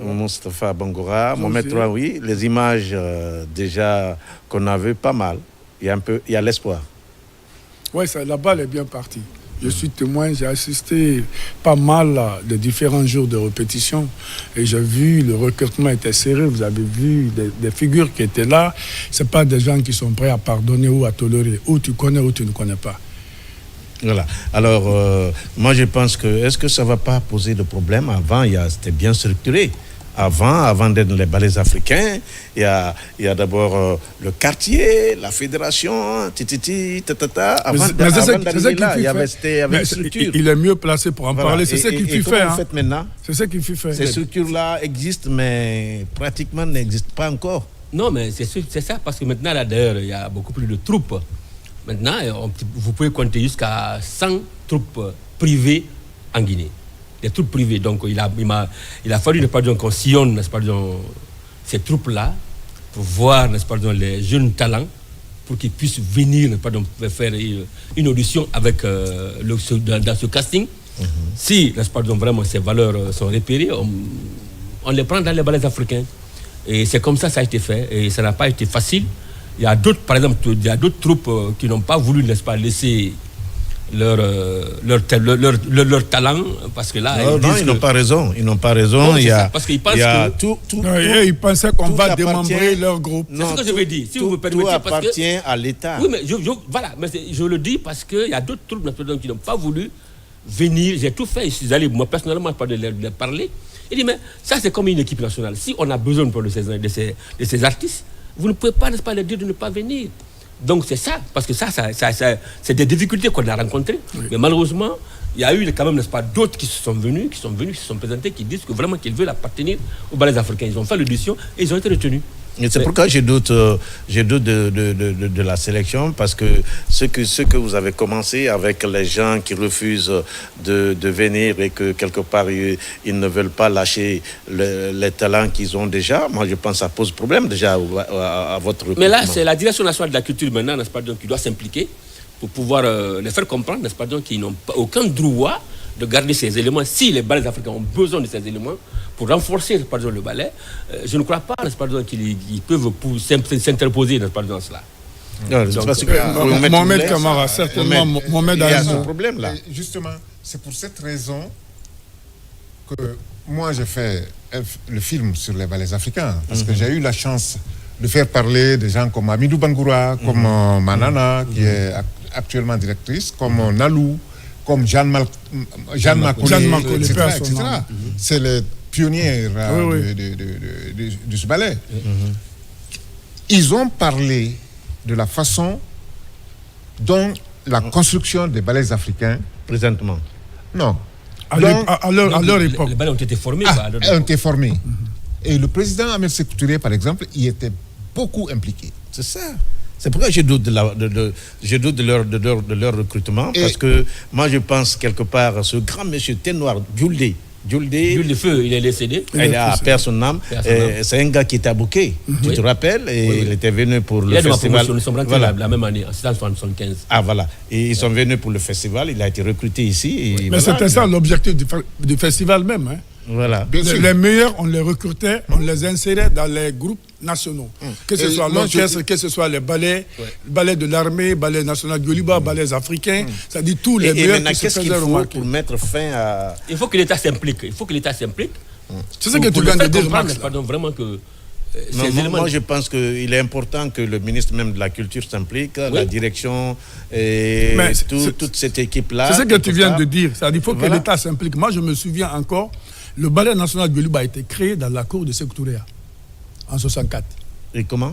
Moustapha Bangora. Mohamed III, oui, les images déjà qu'on a vues, pas mal. il y a l'espoir. Oui, la balle est bien partie. Je suis témoin, j'ai assisté pas mal de différents jours de répétition et j'ai vu le recrutement était serré. Vous avez vu des figures qui étaient là. Ce n'est pas des gens qui sont prêts à pardonner ou à tolérer. Ou tu connais ou tu ne connais pas. Voilà. Alors, moi je pense que, est-ce que ça ne va pas poser de problème? Avant, c'était bien structuré. Avant d'être les balais africains, il y a d'abord le quartier, la fédération, Avant d'arriver là, il y avait une structure. Il est mieux placé pour en parler. C'est ce qu'il fait faire. Vous faites maintenant? C'est ce qu'il fait faire. Ces structures-là existent, mais pratiquement n'existent pas encore. Non, mais c'est ça, parce que maintenant, là, d'ailleurs, il y a beaucoup plus de troupes. Maintenant, vous pouvez compter jusqu'à 100 troupes privées en Guinée. Des troupes privées. Donc, il a fallu, qu'on sillonne, ces troupes-là pour voir, les jeunes talents pour qu'ils puissent venir, faire une audition avec, dans ce casting. Si, vraiment, ces valeurs sont repérées, on les prend dans les balais africains. Et c'est comme ça a été fait. Et ça n'a pas été facile. Il y a d'autres, par exemple, troupes qui n'ont pas voulu, laisser leur talent, parce que là ils n'ont pas raison. Non, parce qu'ils pensent ils pensaient qu'on va démembrer leur groupe. C'est ce que je veux dire. Si vous me permettez, tout appartient à l'État. Oui, mais je le dis parce qu'il y a d'autres troupes qui n'ont pas voulu venir. J'ai tout fait. Je suis allé, moi personnellement, pas de leur parler. Il dit, mais ça c'est comme une équipe nationale. Si on a besoin de ces artistes, vous ne pouvez pas, n'est-ce pas, leur dire de ne pas venir. Donc c'est ça, parce que ça c'est des difficultés qu'on a rencontrées. Oui. Mais malheureusement, il y a eu quand même, n'est-ce pas, d'autres qui se sont présentés, qui disent que vraiment qu'ils veulent appartenir aux balais africains. Ils ont fait l'audition et ils ont été retenus. Et c'est pourquoi j'ai doute de la sélection, parce que ce que vous avez commencé avec les gens qui refusent de venir et que quelque part ils ne veulent pas lâcher les talents qu'ils ont déjà, moi je pense que ça pose problème déjà à votre recrutement. Mais là c'est la direction nationale de la culture maintenant, n'est-ce pas, donc, qui doit s'impliquer pour pouvoir les faire comprendre, n'est-ce pas, donc, qu'ils n'ont aucun droit de garder ces éléments. Si les balais africains ont besoin de ces éléments pour renforcer, par exemple, le ballet, je ne crois pas, n'est-ce pas, qu'ils peuvent s'interposer, n'est-ce pas, dans cela. Non, c'est parce que Mohamed Kamara, certainement, Mohamed a ce problème-là. Justement, c'est pour cette raison que moi j'ai fait le film sur les balais africains, parce que j'ai eu la chance de faire parler des gens comme Amidou Bangoura, comme Manana, qui est actuellement directrice, comme Nalou, comme Jeanne Macaulay, etc. C'est les pionniers de ce ballet. Ils ont parlé de la façon dont la construction des ballets africains... Présentement. Non. À leur époque. Les ballets ont été formés. Ont été formés. Et le président Ahmed Sékou Touré, par exemple, y était beaucoup impliqué. C'est ça. C'est pourquoi je doute de leur recrutement, parce que moi je pense quelque part ce grand monsieur Ténoir Djoulde Feu, il est décédé. Il a perdu son âme. C'est un gars qui était à Bouquet, tu te rappelles, et il était venu pour le festival. Nous sommes rentrés la même année, en 1975. Ah voilà, et ils sont venus pour le festival, il a été recruté ici. Mais c'était ça l'objectif du festival même. Hein. Voilà. Les meilleurs, on les recrutait, on les insérait dans les groupes nationaux. Que ce soit l'orchestre, que ce soit les ballets, ballets de l'armée, ballet national de Yoliba, ballets africains, c'est-à-dire tous les meilleurs qui se faisaient remarquer. Pour mettre fin à... Il faut que l'État s'implique. C'est ce que tu viens de dire, Max. Pardon, vraiment que... Moi, je pense qu'il est important que le ministre même de la Culture s'implique, la direction, et toute cette équipe-là. C'est ce que tu viens de dire. Il faut que l'État s'implique. Moi, je me souviens encore, le ballet national de Yoliba a été créé dans la cour de Sékou Touré en 64. Et comment?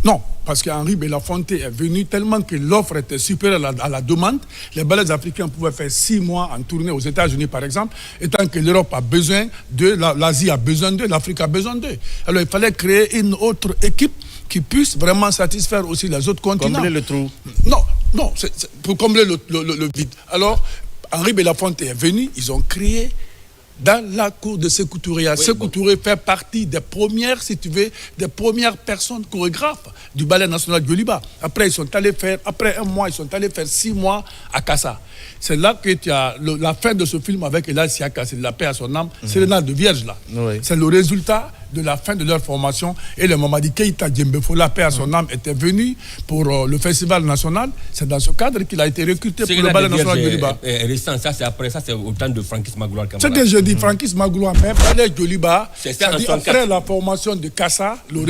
Non, parce qu'Henri Belafonte est venu tellement que l'offre était supérieure à la demande. Les ballets africains pouvaient faire 6 mois en tournée aux États-Unis, par exemple, et tant que l'Europe a besoin d'eux, l'Asie a besoin d'eux, l'Afrique a besoin d'eux. Alors il fallait créer une autre équipe qui puisse vraiment satisfaire aussi les autres continents. Combler le trou. Non, c'est pour combler le vide. Alors, Henri Belafonte est venu, ils ont créé dans la cour de Sékou Touré. Sékou Touré fait partie des premières, si tu veux, des premières personnes chorégraphes du ballet national de Yoliba. Après un mois, ils sont allés faire 6 mois à Kassa. C'est là que tu as la fin de ce film avec Elas Siaka, c'est la paix à son âme, Sérénade de Vierge là. Oui. C'est le résultat de la fin de leur formation. Et le Mamadi Keïta Djembefola, paix à son âme, était venu pour le festival national. C'est dans ce cadre qu'il a été recruté pour le ballet national de Joliba. Ça, c'est après ça, c'est au temps de Francis Magloire. C'est que je dis, Francis Magloire, mais ballet Joliba, c'est-à-dire après la formation de Kassa, le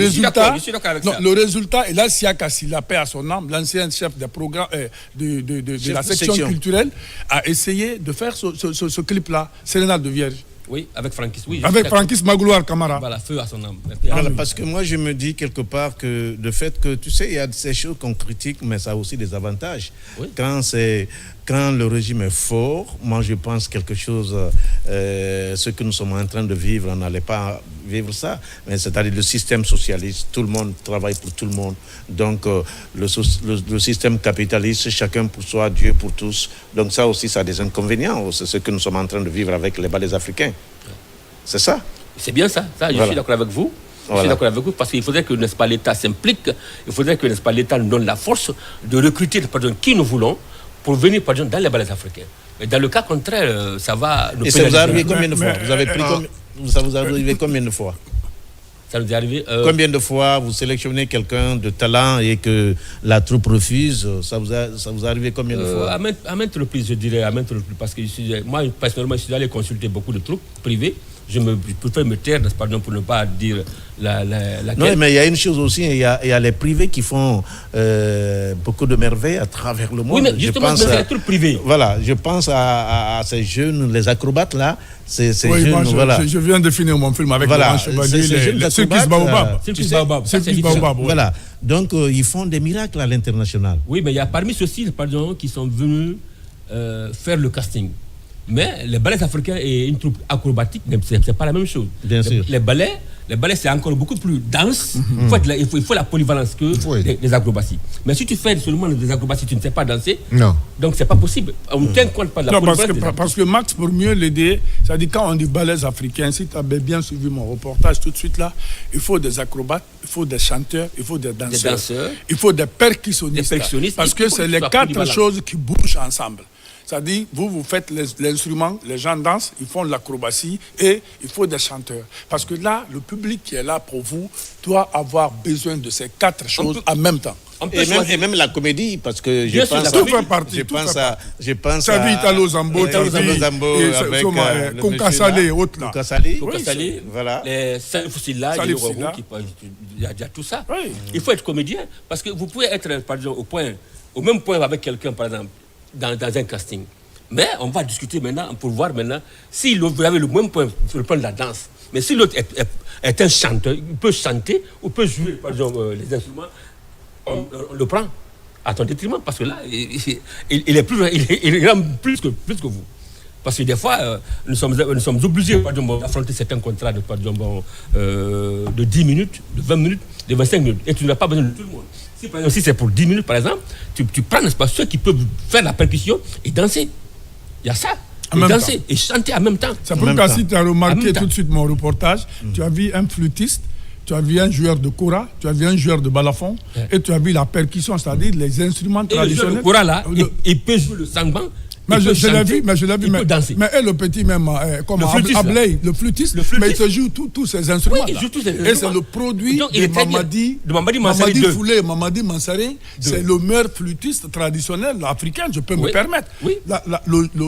résultat, et là, Siaka Sila, paix à son âme, l'ancien chef des programmes de la section culturelle, a essayé de faire ce clip-là, Sérénade de Vierge. Oui, avec Francis. Oui, avec Francis Magloire Camara. Voilà, feu à son âme. Voilà, parce que moi, je me dis quelque part que le fait que, tu sais, il y a ces choses qu'on critique, mais ça a aussi des avantages. Oui. Quand le régime est fort, moi, je pense quelque chose, ce que nous sommes en train de vivre, on n'allait pas vivre ça, mais c'est-à-dire le système socialiste, tout le monde travaille pour tout le monde. Donc, le système capitaliste, chacun pour soi, Dieu pour tous. Donc, ça aussi, ça a des inconvénients. C'est ce que nous sommes en train de vivre avec les ballets africains. C'est ça. C'est bien ça. Je suis d'accord avec vous. Je suis d'accord avec vous parce qu'il faudrait que, n'est-ce pas, l'État s'implique. Il faudrait que, n'est-ce pas, l'État nous donne la force de recruter, pardon, qui nous voulons pour venir, pardon, dans les ballets africains. Mais dans le cas contraire, ça va... Et ça vous est arrivé combien de fois? Ça vous est arrivé combien de fois? Ça nous est arrivé... Combien de fois vous sélectionnez quelqu'un de talent et que la troupe refuse? Ça vous est arrivé combien de fois? À maintes reprises, je dirais, à maintes reprises, parce que moi, personnellement, je suis allé consulter beaucoup de troupes privées. Je préfère me taire, pardon, pour ne pas dire laquelle. Non, mais il y a une chose aussi, il y a les privés qui font beaucoup de merveilles à travers le monde. Oui, mais justement, c'est les troupes privées. Voilà, je pense à ces jeunes, les acrobates là. Ces oui, jeunes, moi, voilà. Je viens de finir mon film avec Laurent Chevalier, les Circus Baobab. Circus Baobab. Voilà, donc ils font des miracles à l'international. Oui, mais il y a parmi ceux-ci, pardon, qui sont venus faire le casting. Mais les ballets africains et une troupe acrobatique, c'est pas la même chose. Bien sûr. Les ballets, c'est encore beaucoup plus dense. Il faut la polyvalence que des acrobaties. Mais si tu fais seulement des acrobaties, tu ne sais pas danser. Non. Donc c'est pas possible. On ne tient compte pas de la polyvalence. Parce que Max, pour mieux l'aider, ça dit quand on dit ballets africains, si tu avais bien suivi mon reportage tout de suite là, il faut des acrobates, il faut des chanteurs, il faut des danseurs. Il faut des percussionnistes. Parce que c'est les quatre choses qui bougent ensemble. C'est-à-dire, vous faites l'instrument, les gens dansent, ils font l'acrobatie et il faut des chanteurs. Parce que là, le public qui est là pour vous doit avoir besoin de ces quatre choses en même temps. Et même la comédie, parce que je pense à Italo Zambo, avec Konka Salé et autres là. Konka Salé, voilà. Les Salifoussila, il y a tout ça. Oui. Il faut être comédien, parce que vous pouvez être, par exemple, au même point avec quelqu'un, par exemple, dans un casting. Mais on va discuter maintenant pour voir maintenant si vous avez le même point sur le plan de la danse. Mais si l'autre est un chanteur, il peut chanter ou peut jouer, par exemple, les instruments, on le prend à ton détriment parce que là, il rend plus que vous. Parce que des fois, nous sommes obligés d'affronter certains contrats de 10 minutes, de 20 minutes, de 25 minutes. Et tu n'as pas besoin de tout le monde. Si c'est pour 10 minutes, par exemple, tu prends ceux qui peuvent faire la percussion et danser. Il y a ça. Et danser et chanter en même temps. C'est pour ça que si tu as remarqué tout de suite mon reportage, tu as vu un flûtiste, tu as vu un joueur de kora, tu as vu un joueur de balafon, et tu as vu la percussion, c'est-à-dire les instruments traditionnels. Le joueur de kora, là, il peut jouer le sangban. Mais je l'ai vu, mais le petit même, comme Ablay, le flûtiste, mais il se joue tous ces instruments. Oui, et c'est le produit de Mamadi Foulé, Mamadi Mansarin, c'est le meilleur flûtiste traditionnel africain, je peux me permettre. Oui.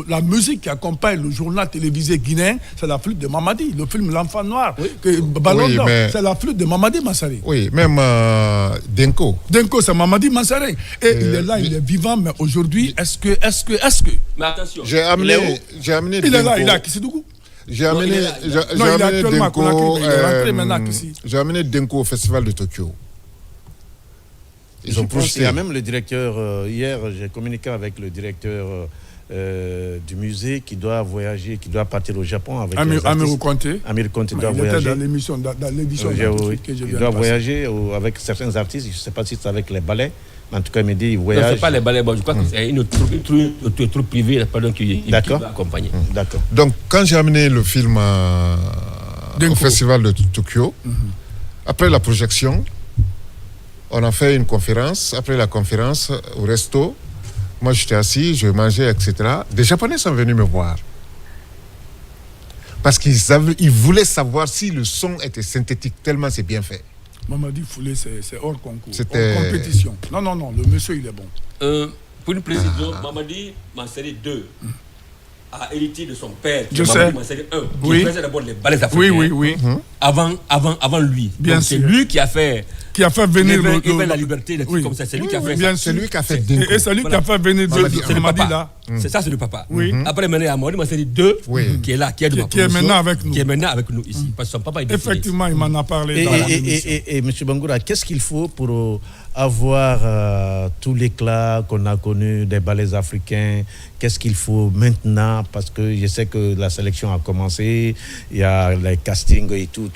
La musique qui accompagne le journal télévisé guinéen, c'est la flûte de Mamadi. Le film L'Enfant Noir, Ballon d'Or, c'est la flûte de Mamadi Mansarin. Oui, même Denko. Denko, c'est Mamadi Mansarin. Et il est là, il est vivant, mais aujourd'hui, est-ce que mais attention. J'ai amené il est là, il est à Kissédougou. J'ai amené Denko au Festival de Tokyo. Il y a même le directeur, hier, j'ai communiqué avec le directeur du musée qui doit voyager, qui doit partir au Japon avec Amirou Conté. Amir Conté doit voyager. Il était dans l'émission que je viens il doit voyager avec certains artistes, je ne sais pas si c'est avec les ballets. En tout cas, il me dit il voyage. Non, c'est pas les ballets, je crois que c'est une troupe privée qui va accompagner. D'accord. Donc, quand j'ai amené le film au Festival de Tokyo, après la projection, on a fait une conférence. Après la conférence, au resto, moi j'étais assis, je mangeais, etc. Des Japonais sont venus me voir Parce qu'ils voulaient savoir si le son était synthétique, tellement c'est bien fait. Mamadi Foulé, c'est hors concours, C'était... hors compétition. Non, le monsieur, il est bon. Pour une précision, Mamadi Manseri 2 a hérité de son père, Je sais. Manseri 1, qui faisait d'abord les ballets africains. Oui. Avant lui. Bien Donc, sûr. c'est lui qui a fait venir la liberté, des trucs comme ça. C'est lui qui a fait ça. C'est lui qui a fait Dinko. Et c'est lui qui a fait venir C'est le Mamadi papa. là. C'est ça, c'est le papa. Oui. Après, maintenant, il y a Mamadi Manseri 2 qui est là, qui est de ma Qui est promotion, maintenant avec nous. Qui est maintenant avec nous ici. Parce que son papa est décédé. Effectivement, il m'en a parlé. dans la émission. Et M. Bangoura, qu'est-ce qu'il faut pour avoir tout l'éclat qu'on a connu des ballets africains? Qu'est-ce qu'il faut maintenant? Parce que je sais que la sélection a commencé, il y a les castings et tout.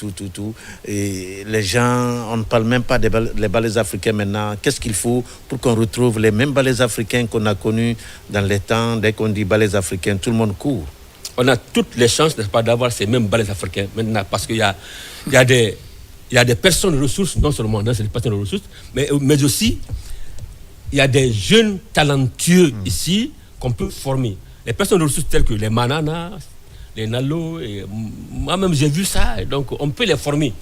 Et les gens, on ne parle même pas des ballets africains maintenant. Qu'est-ce qu'il faut pour qu'on retrouve les mêmes ballets africains qu'on a connus dans les temps? Dès qu'on dit ballets africains, tout le monde court. On a toutes les chances, n'est-ce pas, d'avoir ces mêmes ballets africains maintenant, parce qu'il y a des personnes ressources, non seulement dans ces personnes ressources, mais aussi il y a des jeunes talentueux ici qu'on peut former. Les personnes ressources telles que les Manana, les Nalo, et moi-même j'ai vu ça, et donc on peut les former.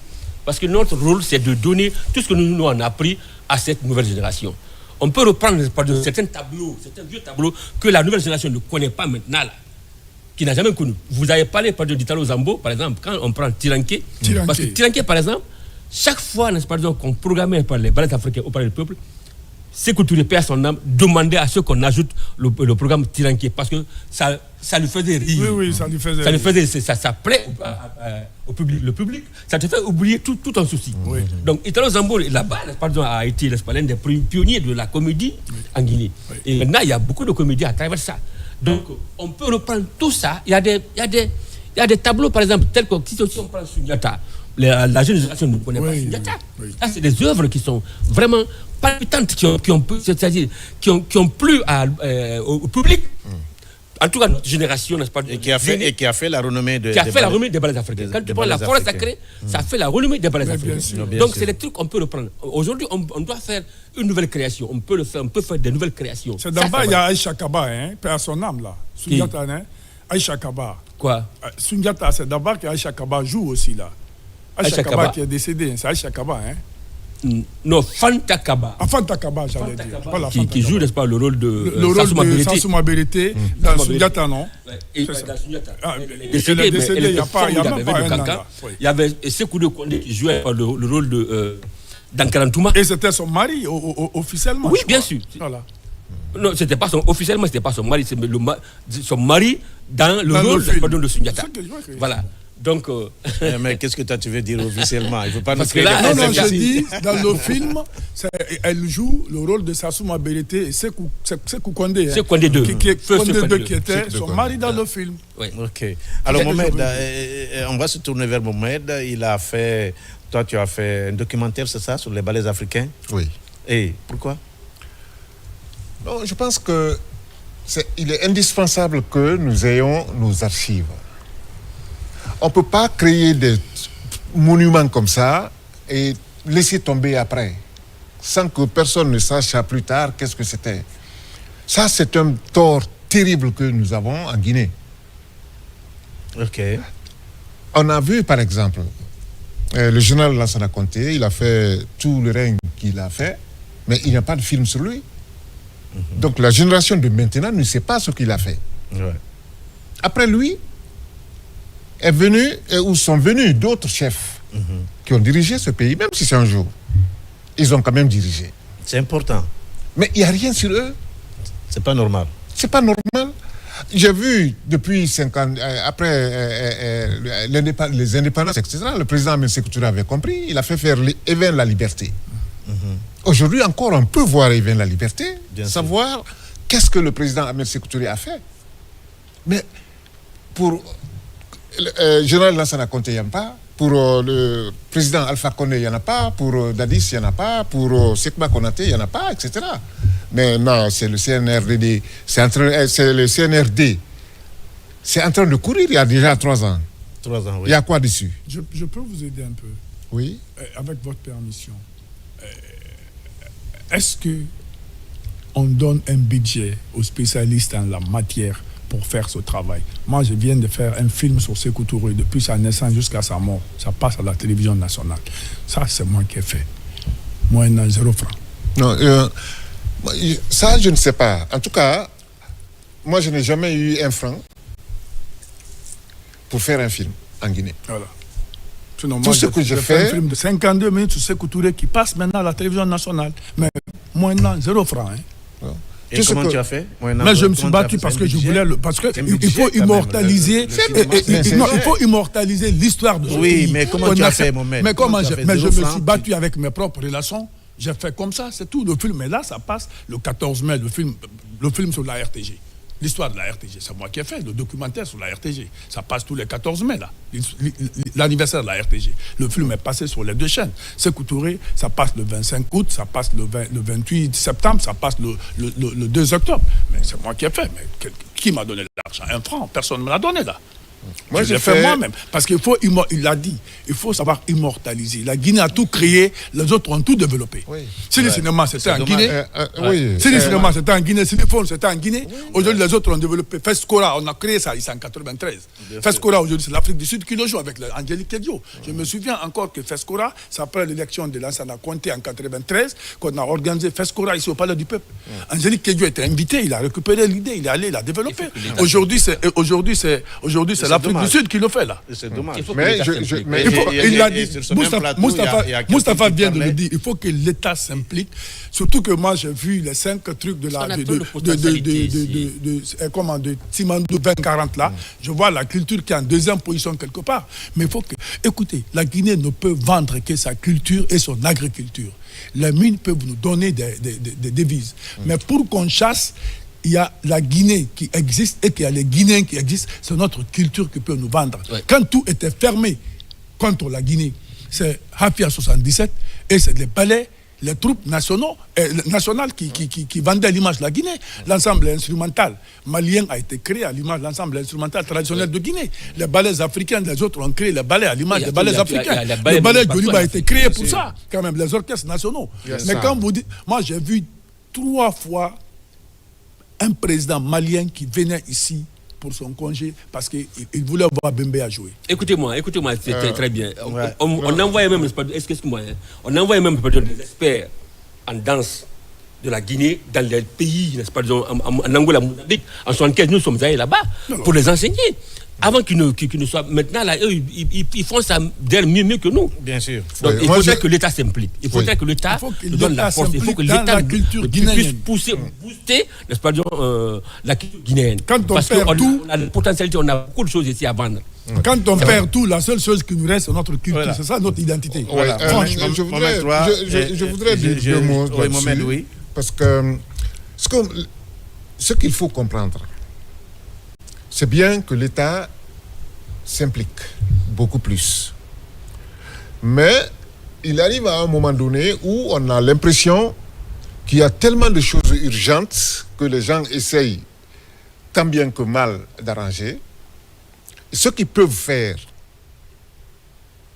Parce que notre rôle, c'est de donner tout ce que nous avons appris à cette nouvelle génération. On peut reprendre certains tableaux, certains vieux tableaux que la nouvelle génération ne connaît pas maintenant, là, qui n'a jamais connu. Vous avez parlé d'Italo Zambo, par exemple, quand on prend Tiranké. Parce que Tiranké, par exemple, chaque fois, n'est-ce pas, qu'on programmait par les ballets africains au Palais du Peuple, Sékou Touré, paix à son âme, demandait à ceux qu'on ajoute le programme Tiranké, parce que ça lui faisait rire. Oui, ça lui faisait rire. Ça plaît au public. Le public, ça te fait oublier tout un souci. Oui. Donc, Italo Zambo, là-bas, a été l'un des pionniers de la comédie en Guinée. Oui. Et maintenant, il y a beaucoup de comédies à travers ça. Donc, on peut reprendre tout ça. Il y a des tableaux, par exemple, tels que si on prend Sundiata, la jeune génération ne connaît pas Sundiata. Oui. Ça, c'est des œuvres qui sont vraiment palpitantes, qui ont plu au public. En tout cas, notre génération, n'est-ce pas, et qui a fait la renommée des ballets africains. Quand tu prends la forêt sacrée, ça fait la renommée des ballets africains. Donc, c'est des trucs qu'on peut reprendre. Aujourd'hui, on doit faire une nouvelle création. On peut faire des nouvelles créations. C'est d'abord, il y a Aïcha Kaba, père à son âme, là. Sundiata, Aïcha Kaba. Quoi? Sundiata, c'est d'abord qu'Aïcha Kaba joue aussi, là. Aïcha Kaba qui est décédé, c'est Aïcha Kaba, Non, Fanta Kaba. Fanta Kaba, j'allais dire. Qui joue, n'est-ce pas, le rôle de Sassou Berete dans Sundiata, non? Et dans Sundiata. Il est décédé, il n'y a même pas un an. Il y avait Sékou Touré qui jouait le rôle de Dankarantouma. Et c'était son mari, officiellement? Oui, bien sûr. Voilà. Non, officiellement, c'était pas son mari, c'est son mari dans le rôle de Sundiata. Voilà. Donc, mais qu'est-ce que toi tu veux dire officiellement? Il ne faut pas parce nous que là, non, je dis, dans le film, elle joue le rôle de Sassou Berete et Sékou Kondé. Sékou Kondé 2. Qui était son mari dans le film. Oui. Ok. Alors, Mohamed, on va se tourner vers Mohamed. Toi, tu as fait un documentaire, c'est ça, sur les ballets africains? Oui. Et pourquoi? Non, je pense qu'il est indispensable que nous ayons nos archives. On ne peut pas créer des monuments comme ça et laisser tomber après, sans que personne ne sache plus tard qu'est-ce que c'était. Ça, c'est un tort terrible que nous avons en Guinée. Ok. On a vu, par exemple, le général Lansana Conté, il a fait tout le règne qu'il a fait, mais il n'y a pas de film sur lui. Donc la génération de maintenant ne sait pas ce qu'il a fait. Ouais. Après lui, sont venus d'autres chefs qui ont dirigé ce pays, même si c'est un jour. Ils ont quand même dirigé. C'est important. Mais il n'y a rien sur eux. C'est pas normal. C'est pas normal. J'ai vu depuis 50 après les indépendances, etc., le président Sékou Touré avait compris, il a fait faire Éveil la liberté. Aujourd'hui encore, on peut voir Éveil la liberté, savoir qu'est-ce que le président Sékou Touré a fait. Mais pour le général Lansana Conté, il n'y en a pas. Pour le président Alpha Condé, il n'y en a pas. Pour Dadis, il n'y en a pas. Pour Sekba Konaté, il n'y en a pas, etc. Mais non, c'est le CNRD. C'est le CNRD. C'est en train de courir il y a déjà 3 ans. 3 ans, oui. Il y a quoi dessus? Je peux vous aider un peu? Oui. Avec votre permission. Est-ce que on donne un budget aux spécialistes en la matière pour faire ce travail. Moi, je viens de faire un film sur Sékou Touré depuis sa naissance jusqu'à sa mort. Ça passe à la télévision nationale. Ça, c'est moi qui ai fait. Moi, 0 francs. Non, ça, je ne sais pas. En tout cas, moi, je n'ai jamais eu 1 franc pour faire un film en Guinée. Voilà. Sinon, tout ce que je fais... un film de 52 minutes sur Sékou Touré qui passe maintenant à la télévision nationale. Mais moi, 0 francs. Hein. Et tout comment tu as fait? Mais je me suis battu parce que je voulais parce que il faut immortaliser il faut immortaliser l'histoire de ce pays. Oui, mais comment tu as fait, Mohamed? Mais comment mais je me suis battu avec mes propres relations. J'ai fait comme ça, c'est tout. Le film, mais là, ça passe le 14 mai, le film sur la RTG. L'histoire de la RTG, c'est moi qui ai fait le documentaire sur la RTG. Ça passe tous les 14 mai, là, l'anniversaire de la RTG. Le film est passé sur les 2 chaînes. Sékou Touré, ça passe le 25 août, ça passe le 28 septembre, ça passe le 2 octobre. Mais c'est moi qui ai fait. Mais qui m'a donné l'argent? 1 franc, personne ne me l'a donné, là. Moi, je l'ai fait moi-même. Parce qu'il faut, il l'a dit, il faut savoir immortaliser. La Guinée a tout créé, les autres ont tout développé. Oui. Si le cinéma c'était en Guinée, si le cinéma c'était en Guinée, si le film c'était en Guinée, aujourd'hui les autres ont développé. Fescora, on a créé ça ici en 93. Fescora, aujourd'hui, c'est l'Afrique du Sud qui le joue avec Angélique Kidjo. Je me souviens encore que Fescora, c'est après l'élection de Lansana Conté en 93, qu'on a organisé Fescora ici au Palais du Peuple. Angélique Kidjo était invité, il a récupéré l'idée, il est allé la développer. Aujourd'hui, c'est l'Afrique du Sud qui le fait là. C'est dommage. Mais il l'a dit, Moustapha vient de le dire, il faut que l'État s'implique. Surtout que moi j'ai vu les 5 trucs de Timandou 2040 là. Je vois la culture qui est en 2e position quelque part. Mais il faut que, écoutez, la Guinée ne peut vendre que sa culture et son agriculture. Les mines peuvent nous donner des devises. Mais pour qu'on chasse, il y a la Guinée qui existe et qu'il y a les Guinéens qui existent. C'est notre culture qui peut nous vendre. Ouais. Quand tout était fermé contre la Guinée, c'est Hafia 77 et c'est les palais, les troupes nationales qui vendaient l'image de la Guinée. L'ensemble instrumental malien a été créé à l'image de l'ensemble instrumental traditionnel de Guinée. Les ballets africains, les autres ont créé les ballets à l'image des ballets africains. Le ballet Joliba a été créé pour ça, quand même, les orchestres nationaux. Mais quand vous dites, moi j'ai vu 3 fois un président malien qui venait ici pour son congé parce qu'il voulait voir Bembe jouer. Écoutez-moi, c'est très bien. On envoyait même, excuse-moi, on envoyait même des experts en danse de la Guinée dans les pays, n'est-ce pas, en Angola, Mozambique. En 1975, nous sommes allés là-bas pour les enseigner. Avant qu'ils ne soient... Maintenant, là, eux, ils font ça mieux que nous. Bien sûr. Donc, il faudrait que l'État s'implique. Il faudrait que l'État nous donne la force. Il faut que l'État puisse booster, n'est-ce pas, la culture guinéenne. Parce qu'on a la potentialité, on a beaucoup de choses ici à vendre. Quand on perd tout, la seule chose qui nous reste, c'est notre culture. Voilà. C'est ça notre identité. Voilà. Je voudrais dire 2 mots là-dessus. Oui. Parce que ce qu'il faut comprendre, c'est bien que l'État s'implique beaucoup plus. Mais il arrive à un moment donné où on a l'impression qu'il y a tellement de choses urgentes que les gens essayent tant bien que mal d'arranger. Ceux qui peuvent faire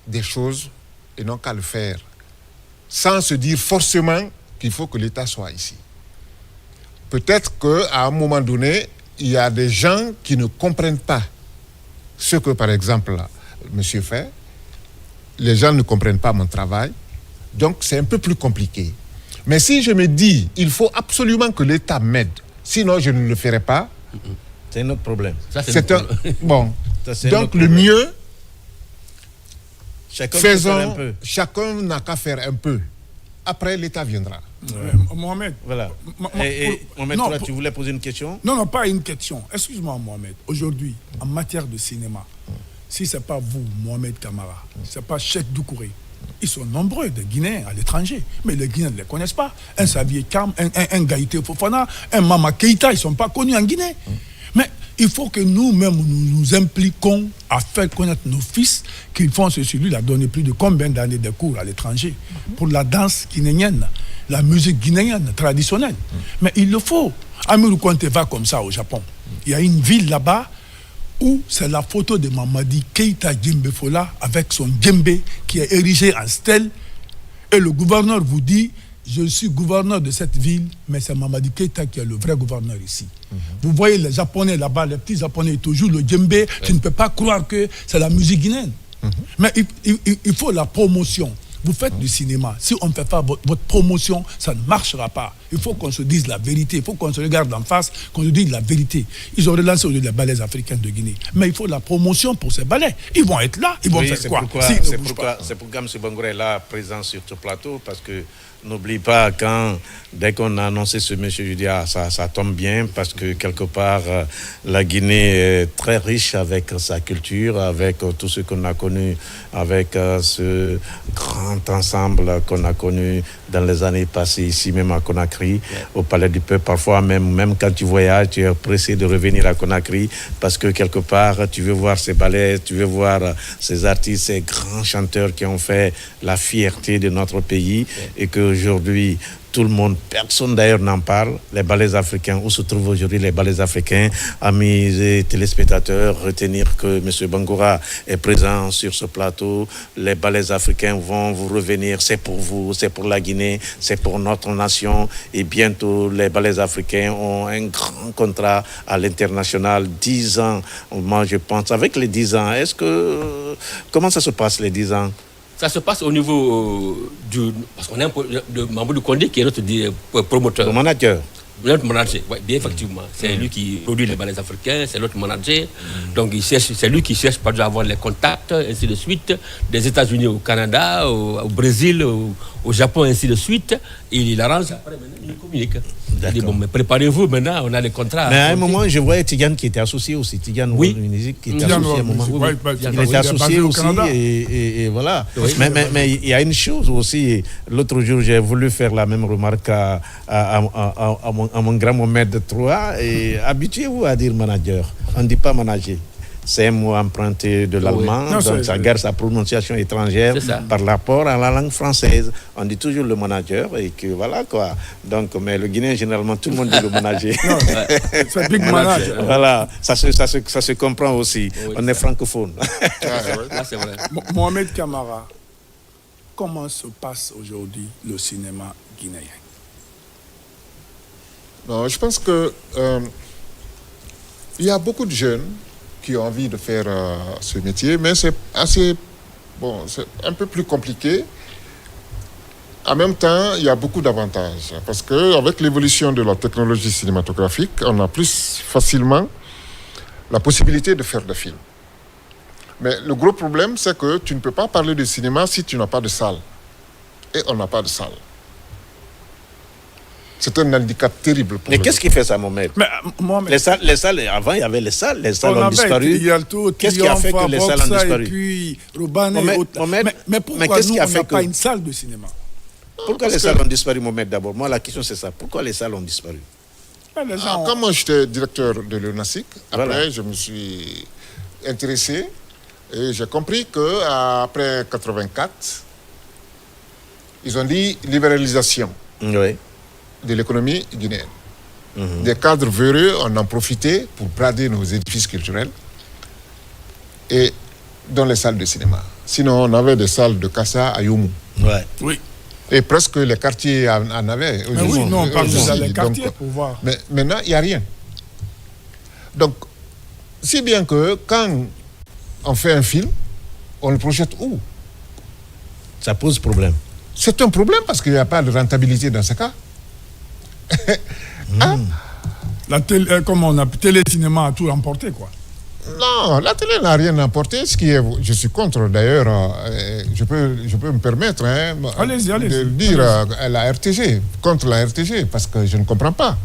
des choses et n'ont qu'à le faire sans se dire forcément qu'il faut que l'État soit ici. Peut-être qu'à un moment donné, il y a des gens qui ne comprennent pas ce que, par exemple, monsieur fait. Les gens ne comprennent pas mon travail. Donc, c'est un peu plus compliqué. Mais si je me dis, il faut absolument que l'État m'aide, sinon je ne le ferai pas. C'est notre problème. Ça, c'est notre problème. Bon. Ça, donc, le mieux, chacun n'a qu'à faire un peu. Après, l'État viendra. Mohamed. Voilà. Mohamed, toi, tu voulais poser une question? Non, pas une question. Excuse-moi, Mohamed. Aujourd'hui, en matière de cinéma, si ce n'est pas vous, Mohamed Kamara, ce n'est pas Cheikh Doucouré, ils sont nombreux, des Guinéens à l'étranger, mais les Guinéens ne les connaissent pas. Un Xavier Kam, un Gaïté Fofana, un Mama Keïta, ils ne sont pas connus en Guinée. Mais il faut que nous-mêmes nous impliquons à faire connaître nos fils qu'ils font ceci. Lui, il a donné plus de combien d'années de cours à l'étranger pour la danse guinéenne, la musique guinéenne traditionnelle. Mais il le faut. Amirou Konté va comme ça au Japon. Il y a une ville là-bas où c'est la photo de Mamadi Keïta Djembe Fola avec son djembé qui est érigé en stèle. Et le gouverneur vous dit, je suis gouverneur de cette ville, mais c'est Mamadi Keïta qui est le vrai gouverneur ici. Vous voyez les Japonais là-bas, les petits Japonais, ils toujours le djembé. Tu ne peux pas croire que c'est la musique guinéenne. Mais il faut la promotion. Vous faites du cinéma. Si on ne fait pas votre promotion, ça ne marchera pas. Il faut qu'on se dise la vérité. Il faut qu'on se regarde en face, qu'on se dise la vérité. Ils ont relancé aujourd'hui les ballets africains de Guinée. Mais il faut la promotion pour ces ballets. Ils vont être là. Ils vont faire quoi? C'est pourquoi M. Bangoura est là, présent sur ce plateau, parce que n'oublie pas, dès qu'on a annoncé ce monsieur, je dis, ça tombe bien, parce que quelque part, la Guinée est très riche avec sa culture, avec tout ce qu'on a connu, avec ce grand ensemble qu'on a connu dans les années passées, ici même à Conakry, au Palais du Peuple. Parfois, même quand tu voyages, tu es pressé de revenir à Conakry, parce que quelque part, tu veux voir ces ballets, tu veux voir ces artistes, ces grands chanteurs qui ont fait la fierté de notre pays, et qu'aujourd'hui, tout le monde, personne d'ailleurs n'en parle. Les ballets africains, où se trouvent aujourd'hui les ballets africains? Amis et téléspectateurs, retenir que M. Bangoura est présent sur ce plateau. Les ballets africains vont vous revenir. C'est pour vous, c'est pour la Guinée, c'est pour notre nation. Et bientôt, les ballets africains ont un grand contrat à l'international. 10 ans, moi je pense, avec les 10 ans, comment ça se passe les 10 ans? Ça se passe au niveau parce qu'on a de Mamadou Kondé qui est notre promoteur. Le manager. Notre manager, oui, bien effectivement. C'est lui qui produit les ballets africains, c'est notre manager. Donc c'est lui qui cherche par exemple à avoir les contacts, ainsi de suite, des États-Unis au Canada, au Brésil, au Japon, ainsi de suite. Et il arrange, après maintenant, il communique. Il dit, bon, mais préparez-vous, maintenant, on a les contrats. Mais à un moment, je voyais Tidiane qui était associé aussi. Tidiane, oui. Qui était associé à un moment. Il était associé aussi, et voilà. Oui. Mais il y a une chose aussi. L'autre jour, j'ai voulu faire la même remarque à mon grand Mohamed III. Et habituez-vous à dire manager. On ne dit pas manager. C'est un mot emprunté de l'allemand, donc ça garde sa prononciation étrangère par rapport à la langue française. On dit toujours le manager, et que voilà quoi. Donc, mais le Guinéen, généralement, tout le monde dit le manager. C'est big manager. Voilà, ça se comprend aussi. Oui, on est francophone. C'est vrai. Mohamed Camara, comment se passe aujourd'hui le cinéma guinéen? Non, je pense que il y a beaucoup de jeunes qui ont envie de faire ce métier, mais c'est c'est un peu plus compliqué. En même temps, il y a beaucoup d'avantages, parce qu'avec l'évolution de la technologie cinématographique, on a plus facilement la possibilité de faire des films. Mais le gros problème, c'est que tu ne peux pas parler de cinéma si tu n'as pas de salle. Et on n'a pas de salle. C'est un handicap terrible. Mais qu'est-ce qui fait ça, Mohamed? Les salles, avant, il y avait les salles ont disparu. Qu'est-ce qui a fait que les salles ont disparu? Et puis, mais pourquoi nous, on n'a pas une salle de cinéma? Pourquoi les salles ont disparu, Mohamed, d'abord? Moi, la question, c'est ça. Pourquoi les salles ont disparu? Quand moi, j'étais directeur de l'UNASIC, après, je me suis intéressé et j'ai compris qu'après 84, ils ont dit libéralisation. Oui. De l'économie guinéenne. Des cadres véreux en ont profité pour brader nos édifices culturels et dans les salles de cinéma. Sinon, on avait des salles de Kassa à Youmou. Ouais. Oui. Et presque les quartiers en avaient. Mais oui, non, on parle dans les quartiers pour voir. Mais maintenant, il n'y a rien. Donc, si bien que quand on fait un film, on le projette où? Ça pose problème. C'est un problème parce qu'il n'y a pas de rentabilité dans ce cas. La télé, comme on a télé-cinéma a tout remporté, quoi. Non, la télé n'a rien emporté. Je suis contre, d'ailleurs, je peux me permettre de dire à la RTG, contre la RTG, parce que je ne comprends pas.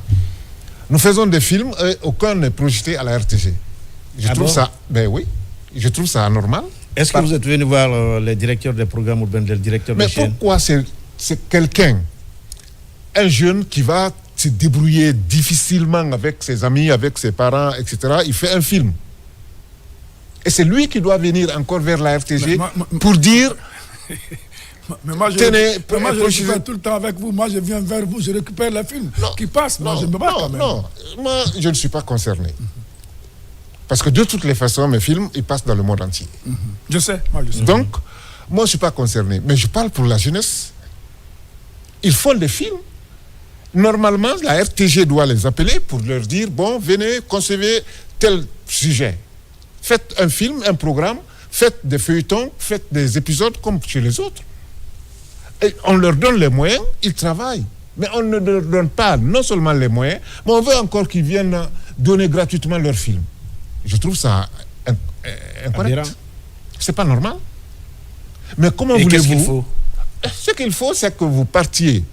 Nous faisons des films et aucun n'est projeté à la RTG. Je trouve ça, je trouve ça anormal. Est-ce que vous êtes venu voir les directeurs des programmes ou bien le directeur de chaîne? Mais pourquoi c'est quelqu'un, un jeune qui va se débrouiller difficilement avec ses amis, avec ses parents, etc., il fait un film. Et c'est lui qui doit venir encore vers la RTG pour dire... Mais moi, je suis tout le temps avec vous. Moi, je viens vers vous, je récupère le film qui passe. Moi, je ne me bats quand même. Non, moi, je ne suis pas concerné. Parce que de toutes les façons, mes films, ils passent dans le monde entier. Je sais, moi, je sais. Donc, moi, je ne suis pas concerné. Mais je parle pour la jeunesse. ils font des films. Normalement, la RTG doit les appeler pour leur dire, bon, venez, concevez tel sujet. Faites un film, un programme, faites des feuilletons, faites des épisodes comme chez les autres. Et on leur donne les moyens, ils travaillent. Mais on ne leur donne pas non seulement les moyens, mais on veut encore qu'ils viennent donner gratuitement leurs films. Je trouve ça incorrect. C'est pas normal. Mais comment voulez-vous... Qu'est-ce qu'il faut? Ce qu'il faut, c'est que vous partiez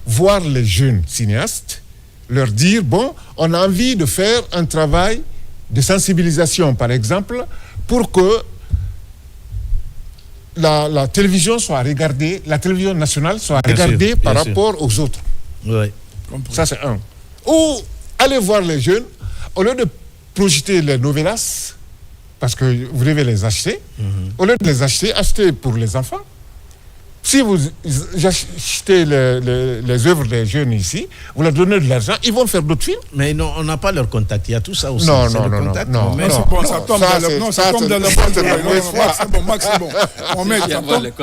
voir les jeunes cinéastes, leur dire, bon, on a envie de faire un travail de sensibilisation, par exemple, pour que la télévision soit regardée, la télévision nationale soit regardée par rapport aux autres. Oui. Ça, c'est un. Ou aller voir les jeunes, au lieu de projeter les novelas, parce que vous devez les acheter, au lieu de les acheter, achetez pour les enfants. Si vous achetez les œuvres des jeunes ici, vous leur donnez de l'argent, ils vont faire d'autres films. Mais non, on n'a pas leur contact. Il y a tout ça aussi. Non. Ça tombe dans le bon. Max, c'est bon.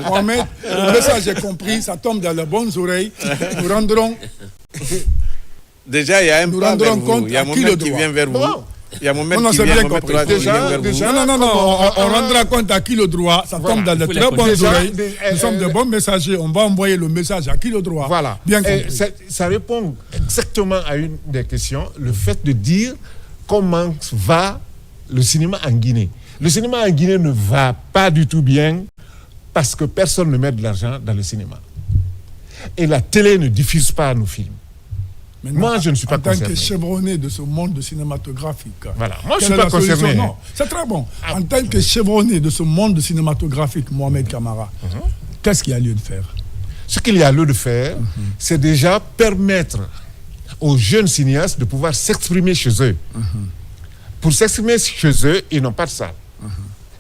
Mohamed, le message est compris, ça tombe dans les bonnes oreilles. Nous rendrons... Déjà, il y a un pas vers vous. Il y a un moment qui vient vers vous. Il y a un moment qui vient vers vous. Non, on rendra compte à qui le droit. Ça tombe dans de très bonnes oreilles. Nous sommes de bons messagers. On va envoyer le message à qui le droit. Voilà. Bien compris. Ça répond exactement à une des questions. Le fait de dire comment va le cinéma en Guinée. Le cinéma en Guinée ne va pas du tout bien parce que personne ne met de l'argent dans le cinéma. Et la télé ne diffuse pas nos films. Maintenant, moi, je ne suis pas concerné. En tant que chevronné de ce monde cinématographique. Voilà. Moi, je ne suis pas concerné. Non, c'est très bon. En tant que chevronné de ce monde cinématographique, Mohamed Camara, qu'est-ce qu'il y a lieu de faire? Ce qu'il y a lieu de faire, c'est déjà permettre aux jeunes cinéastes de pouvoir s'exprimer chez eux. Pour s'exprimer chez eux, ils n'ont pas de salle.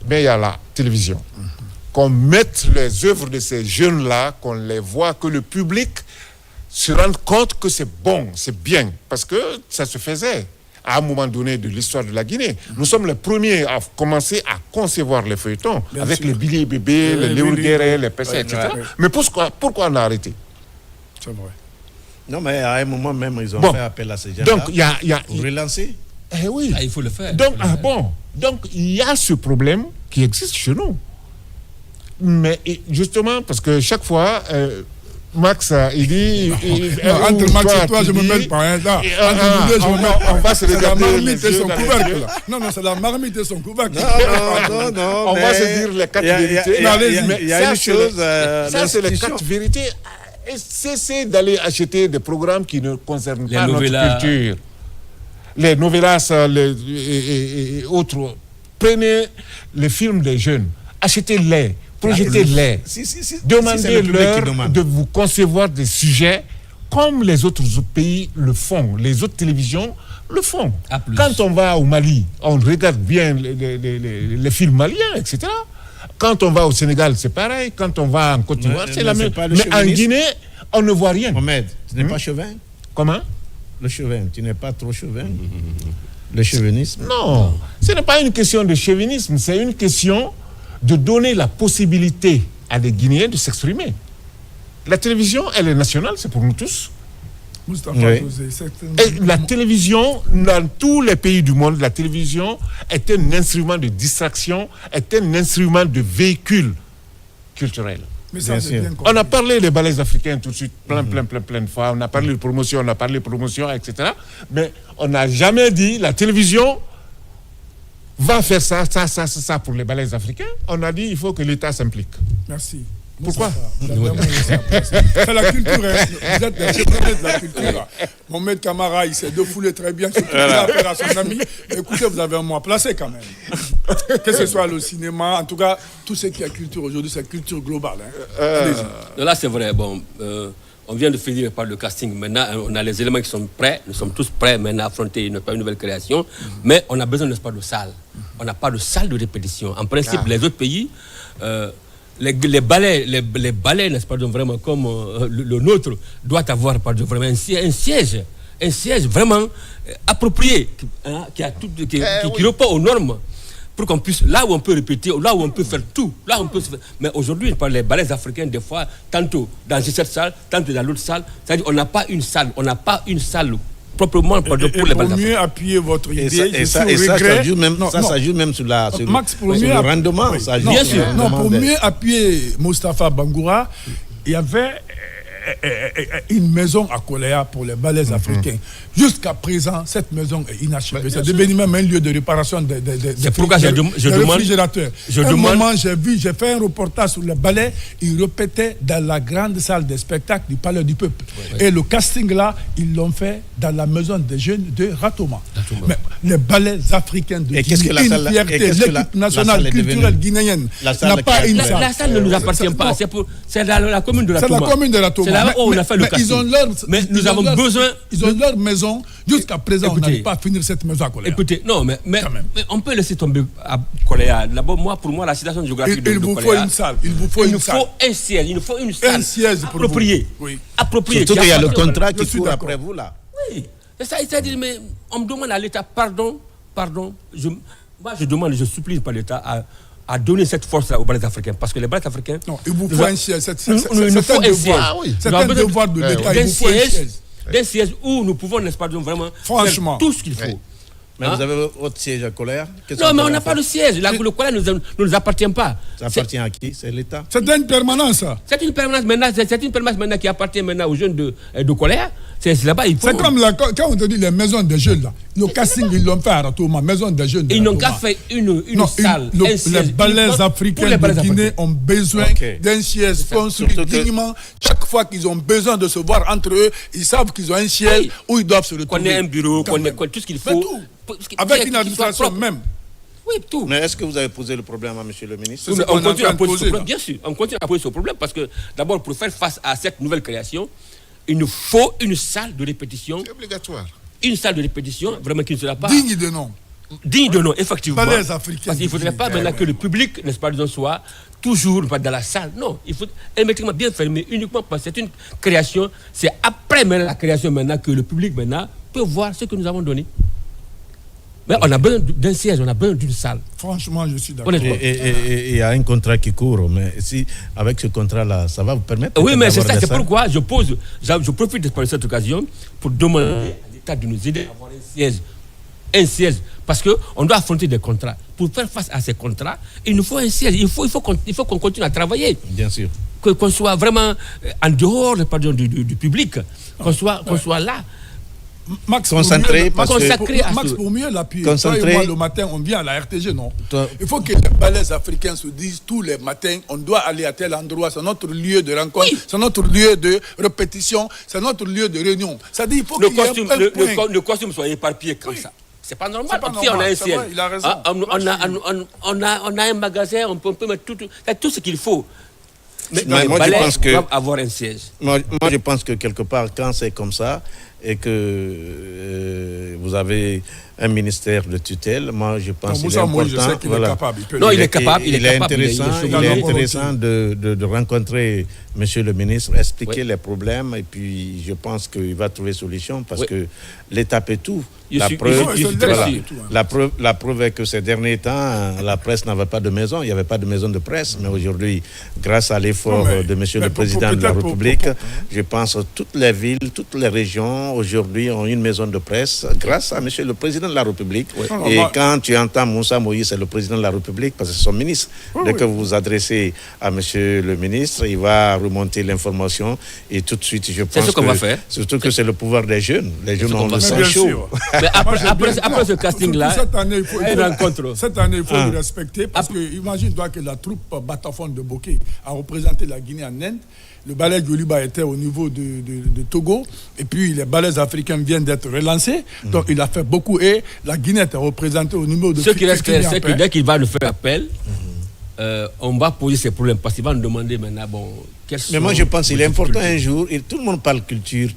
Mais il y a la télévision. Qu'on mette les œuvres de ces jeunes-là, qu'on les voit, que le public se rendre compte que c'est bon, c'est bien, parce que ça se faisait à un moment donné de l'histoire de la Guinée. Nous sommes les premiers à commencer à concevoir les feuilletons, avec les billets bébés, les léoguérés, les PC, etc. Mais pourquoi on a arrêté? C'est vrai. Non, mais à un moment même, ils ont fait appel à ces gens-là. Donc, il y a pour relancer. Eh oui. Il faut le faire. Donc, il y a ce problème qui existe chez nous. Mais justement, parce que chaque fois... Max, il dit... entre Max et toi, je ne me mêle pas. On va se regarder les yeux son couvercle. Non, c'est la marmite et son couvercle. Non. On va se dire les quatre vérités. Il y a une chose... Ça, c'est les quatre vérités. Cessez d'aller acheter des programmes qui ne concernent pas notre culture. Les novelas et autres. Prenez les films des jeunes. Achetez-les. Projetez-les, demandez-leur de vous concevoir des sujets comme les autres pays le font, les autres télévisions le font. Quand on va au Mali, on regarde bien les films maliens, etc. Quand on va au Sénégal, c'est pareil. Quand on va en Côte d'Ivoire, c'est la même. Mais en Guinée, on ne voit rien. Mohamed, tu n'es pas chauvin? Comment? Le chauvin, tu n'es pas trop chauvin? Le chauvinisme? Non, ce n'est pas une question de chauvinisme, c'est une question de donner la possibilité à des Guinéens de s'exprimer. La télévision, elle est nationale, c'est pour nous tous. Et la télévision, dans tous les pays du monde, la télévision est un instrument de distraction, est un instrument de véhicule culturel. Mais ça, on a parlé des ballets africains tout de suite, plein de fois. On a parlé de promotion, etc. Mais on n'a jamais dit la télévision va faire ça pour les ballets africains. On a dit il faut que l'État s'implique. Merci. Pourquoi? C'est la culture. Vous êtes des chevronnés de la culture. Mohamed Camara, il s'est défoulé très bien. Surtout qu'il a affaire à son ami. Écoutez, vous avez un mot à placer quand même. Que ce soit le cinéma, en tout cas, tout ce qui est culture aujourd'hui, c'est culture globale. Là, c'est vrai. Bon, on vient de finir par le casting. Maintenant, on a les éléments qui sont prêts. Nous sommes tous prêts maintenant à affronter une nouvelle création. Mais on a besoin, n'est-ce pas, de salle. On n'a pas de salle de répétition. En principe, les autres pays, les ballets, n'est-ce pas, donc vraiment comme le nôtre, doit avoir vraiment un siège vraiment approprié, qui répond aux normes. pour qu'on puisse, là où on peut répéter, là où on peut faire tout, là où on peut se faire. Mais aujourd'hui, les balais africains, des fois, tantôt dans cette salle, tantôt dans l'autre salle, c'est-à-dire on n'a pas une salle proprement pour les balais africains. Pour mieux appuyer votre idée, ça joue même sur le rendement. Oui. Ça joue Bien sûr. Pour mieux appuyer Moustapha Bangoura, il y avait une maison à Koléa pour les balais africains. Jusqu'à présent, cette maison est inachevée. C'est devenu même un lieu de réparation des réfrigérateurs. Moment, j'ai fait un reportage sur les balais. Ils répétaient dans la grande salle de spectacle du Palais du Peuple. Et le casting là, ils l'ont fait dans la maison des jeunes de Ratoma. Mais les balais africains de Guinée, une fierté, l'équipe nationale culturelle guinéenne n'a pas une salle. La salle ne nous appartient pas. C'est la commune de Ratoma. C'est la commune de Ratoma. C'est là où on a fait le casting. Mais nous avons besoin. Ils ont leur maison. Jusqu'à présent, on n'arrive pas à finir cette maison à Koléa. Écoutez, non, mais on peut laisser tomber à Koléa. D'abord, pour moi, la situation géographique de Koléa. Il vous faut une salle. Il vous faut une salle. Un siège. Il nous faut une salle. Un siège approprié. Oui. Approprié. Surtout qu'il y a le contrat qui court après vous là. Oui. C'est-à-dire, mais on me demande à l'État, pardon. Moi, je supplie par l'État à donner cette force-là aux balais africains. Parce que les balais africains... Non, il vous faut un siège. C'est un devoir de l'État. Il vous faut un siège. D'un siège où nous pouvons, n'est-ce pas, vraiment faire tout ce qu'il faut. Mais vous avez votre siège à Koléa? Non, mais on n'a pas de siège. Le Koléa ne nous appartient pas. Ça appartient à qui? C'est l'État? C'est une permanence, ça. C'est une permanence maintenant qui appartient maintenant aux jeunes de Koléa. C'est là-bas, il faut... C'est comme quand on te dit les maisons de jeunes, là. Le casting, ils l'ont fait à Ratoma, maison de jeunes. Ils n'ont qu'à faire une salle. Les balais africains de Guinée ont besoin d'un siège construit dignement. Chaque fois qu'ils ont besoin de se voir entre eux, ils savent qu'ils ont un siège où ils doivent se retrouver. Qu'on ait un bureau, qu'on ait tout ce qu'il faut. Avec une administration même. Oui, tout. Mais est-ce que vous avez posé le problème à M. le ministre? Oui, on continue à poser ce problème, bien sûr. On continue à poser ce problème parce que, d'abord, pour faire face à cette nouvelle création, il nous faut une salle de répétition. C'est obligatoire. Une salle de répétition, vraiment qui ne sera pas... Digne de nom. Digne de nom, effectivement. Balais africains. Parce qu'il ne faudrait pas maintenant que le public, n'est-ce pas, soit toujours dans la salle. Non, il faut hermétiquement bien fermer, uniquement parce que c'est une création. C'est après maintenant la création maintenant que le public maintenant peut voir ce que nous avons donné. Mais on a besoin d'un siège, on a besoin d'une salle. Franchement, je suis d'accord. Et il y a un contrat qui court, mais si avec ce contrat-là, ça va vous permettre... Oui, mais c'est ça, c'est pourquoi je profite de cette occasion pour demander à l'État de nous aider à avoir un siège. Parce qu'on doit affronter des contrats. Pour faire face à ces contrats, il nous faut un siège. Il faut qu'on continue à travailler. Bien sûr. Qu'on soit vraiment en dehors du public. Qu'on soit là. Max, concentré, Max, pour mieux l'appuyer. Toi et moi, le matin, on vient à la RTG, non? Il faut que les balais africains se disent tous les matins, on doit aller à tel endroit, c'est notre lieu de rencontre, c'est notre lieu de répétition, c'est notre lieu de réunion. Ça dit, il faut qu'il y ait le costume soit éparpillé comme ça. C'est pas normal. Si on a un ciel, il a raison. On a un magasin, on peut mettre tout ce qu'il faut. Mais moi, je pense que avoir un siège. Moi, je pense que quelque part, quand c'est comme ça et que vous avez un ministère de tutelle, moi, je pense qu'il est important. Je sais qu'il est capable. Il est capable. Il est intéressant de rencontrer Monsieur le ministre, expliquer les problèmes, et puis je pense qu'il va trouver solution parce que l'État fait tout. La preuve est que ces derniers temps, la presse n'avait pas de maison, il n'y avait pas de maison de presse, mais aujourd'hui, grâce à l'effort de Monsieur le Président de la République, je pense que toutes les villes, toutes les régions aujourd'hui ont une maison de presse grâce à Monsieur le Président de la République. Et quand tu entends Moussa Moïse, c'est le Président de la République parce que c'est son ministre. Dès que vous vous adressez à Monsieur le ministre, il va remonter l'information et tout de suite, je pense c'est ce qu'on va faire. Surtout que c'est le pouvoir des jeunes. Les jeunes ont le sang chaud. Mais après ce casting-là, cette année, il faut le respecter parce que imagine-toi que la troupe bataphone de Bokeh a représenté la Guinée en Inde. Le ballet Goliba était au niveau de Togo et puis les ballets africains viennent d'être relancés. Donc il a fait beaucoup et la Guinée était représentée au niveau de... Ce qui reste clair, c'est que dès qu'il va nous faire appel, on va poser ces problèmes parce qu'il va nous demander maintenant, mais moi je pense qu'il est important un jour, tout le monde parle culture,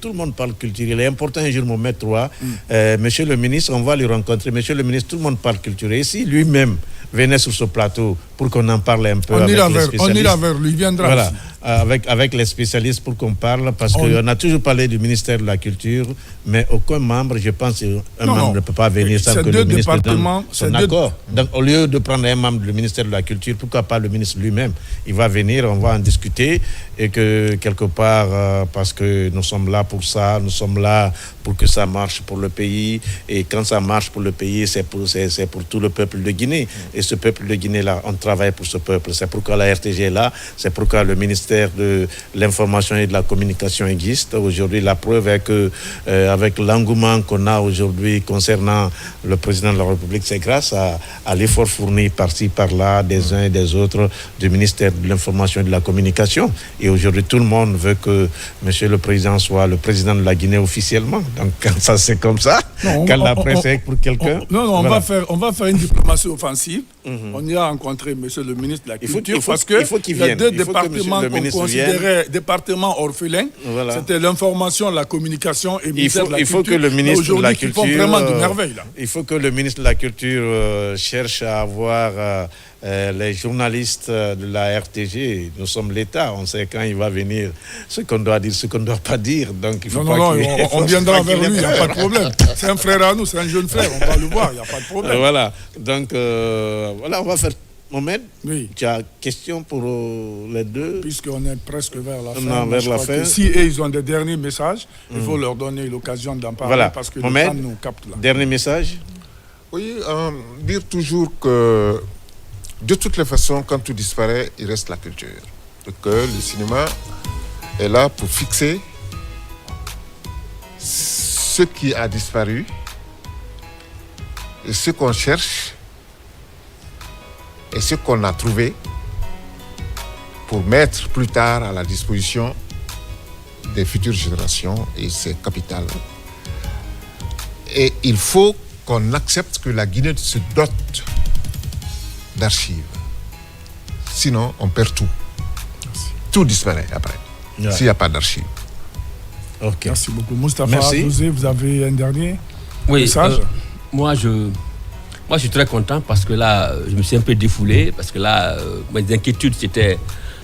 il est important un jour, Mohamed III, Monsieur le ministre, on va le rencontrer, Monsieur le ministre, tout le monde parle culture, et si lui-même venait sur ce plateau pour qu'on en parle un peu avec les spécialistes. On ira vers lui, il viendra. Voilà. avec les spécialistes pour qu'on parle, parce qu'on a toujours parlé du ministère de la Culture, mais aucun membre, je pense, membre ne peut pas venir sans que le ministre donne son accord. Donc, au lieu de prendre un membre du ministère de la Culture, pourquoi pas le ministre lui-même? Il va venir, on va en discuter, et que quelque part, parce que nous sommes là pour ça, nous sommes là pour que ça marche pour le pays, et quand ça marche pour le pays, c'est pour tout le peuple de Guinée. Et ce peuple de Guinée-là, on travaille pour ce peuple. C'est pourquoi la RTG est là, c'est pourquoi le ministère de l'Information et de la Communication existe. Aujourd'hui, la preuve est que, avec l'engouement qu'on a aujourd'hui concernant le président de la République, c'est grâce à l'effort fourni par-ci, par-là, des uns et des autres du ministère de l'Information et de la Communication. Et aujourd'hui, tout le monde veut que monsieur le président soit le président de la Guinée officiellement. Donc, quand ça c'est comme ça, quand la presse est pour quelqu'un... on va faire une diplomatie offensive. On ira rencontrer monsieur le ministre de la Culture parce qu'il y a deux départements qu'on considérait départements orphelins. Voilà. C'était l'information, la communication et le ministère de la Culture. Il faut que le ministre de la Culture... vraiment de merveille, là. Il faut que le ministre de la Culture cherche à avoir... les journalistes de la RTG, nous sommes l'État, on sait quand il va venir ce qu'on doit dire, ce qu'on ne doit pas dire. Donc il faut on viendra vers lui, il n'y a pas de problème. C'est un frère à nous, c'est un jeune frère, on va le voir, il n'y a pas de problème. Voilà, donc voilà, on va faire. Mohamed, tu as question pour les deux? Puisqu'on est presque vers la fin. Si ils ont des derniers messages, il faut leur donner l'occasion d'en parler parce que Mohamed, le temps nous capte là. Dernier message? Oui, dire toujours que de toutes les façons, quand tout disparaît, il reste la culture. Donc, le cinéma est là pour fixer ce qui a disparu et ce qu'on cherche et ce qu'on a trouvé pour mettre plus tard à la disposition des futures générations, et c'est capital. Et il faut qu'on accepte que la Guinée se dote d'archives. Sinon, on perd tout. Merci. Tout disparaît après, s'il n'y a pas d'archives. Okay. Merci beaucoup. Moustapha Dosé, vous avez un dernier message? Moi, je suis très content parce que là, je me suis un peu défoulé, parce que là, mes inquiétudes, c'était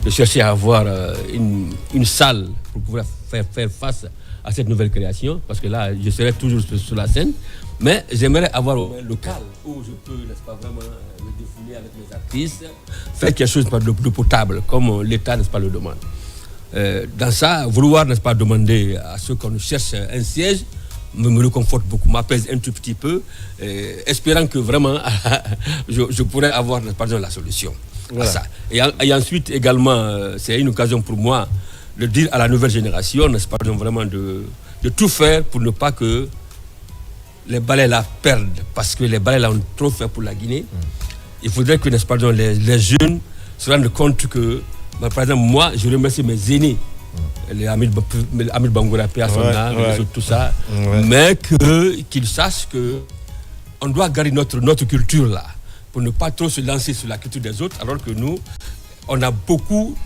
de chercher à avoir une salle pour pouvoir faire face à cette nouvelle création, parce que là, je serai toujours sur la scène. Mais j'aimerais avoir un local où je peux, n'est-ce pas, vraiment me défouler avec mes artistes, faire quelque chose de potable, comme l'État, n'est-ce pas, le demande. Dans ça, vouloir, n'est-ce pas, demander à ceux qu'on cherche un siège, me réconforte beaucoup, m'apaise un tout petit peu, espérant que vraiment, je pourrais avoir, n'est-ce pas, la solution à ça. Et ensuite, également, c'est une occasion pour moi de dire à la nouvelle génération, n'est-ce pas, vraiment de tout faire pour ne pas que les balais la perdent, parce que les balais là ont trop fait pour la Guinée. Il faudrait que, n'est-ce pas, les jeunes se rendent compte que, par exemple, moi, je remercie mes aînés, les Hamid Bangoura, Péasona, tout ça, mais qu'ils sachent qu'on doit garder notre culture là, pour ne pas trop se lancer sur la culture des autres, alors que nous, on a beaucoup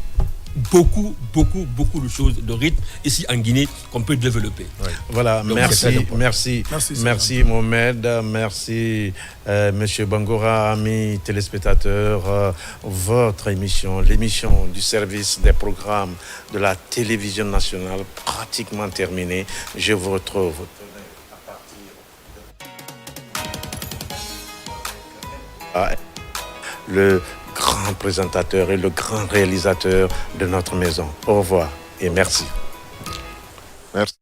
de choses, de rythme ici en Guinée qu'on peut développer. Voilà, donc, merci Mohamed, merci Monsieur Bangoura, amis téléspectateurs, votre émission, l'émission du service des programmes de la télévision nationale, pratiquement terminée. Je vous retrouve à partir le grand présentateur et le grand réalisateur de notre maison. Au revoir et merci. Merci.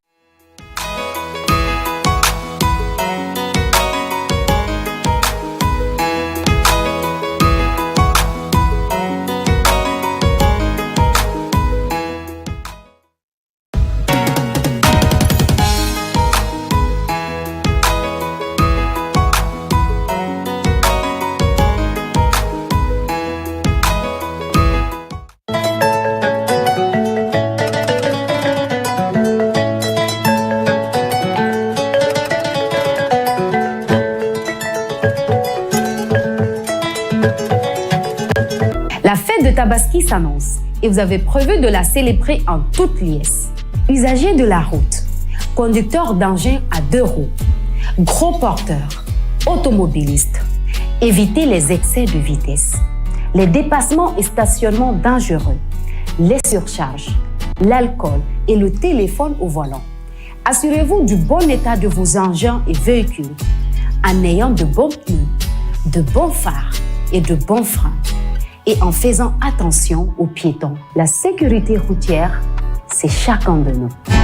Tabaski s'annonce et vous avez prévu de la célébrer en toute liesse. Usagers de la route, conducteurs d'engins à 2 roues, gros porteurs, automobilistes, évitez les excès de vitesse, les dépassements et stationnements dangereux, les surcharges, l'alcool et le téléphone au volant. Assurez-vous du bon état de vos engins et véhicules en ayant de bons pneus, de bons phares et de bons freins et en faisant attention aux piétons. La sécurité routière, c'est chacun de nous.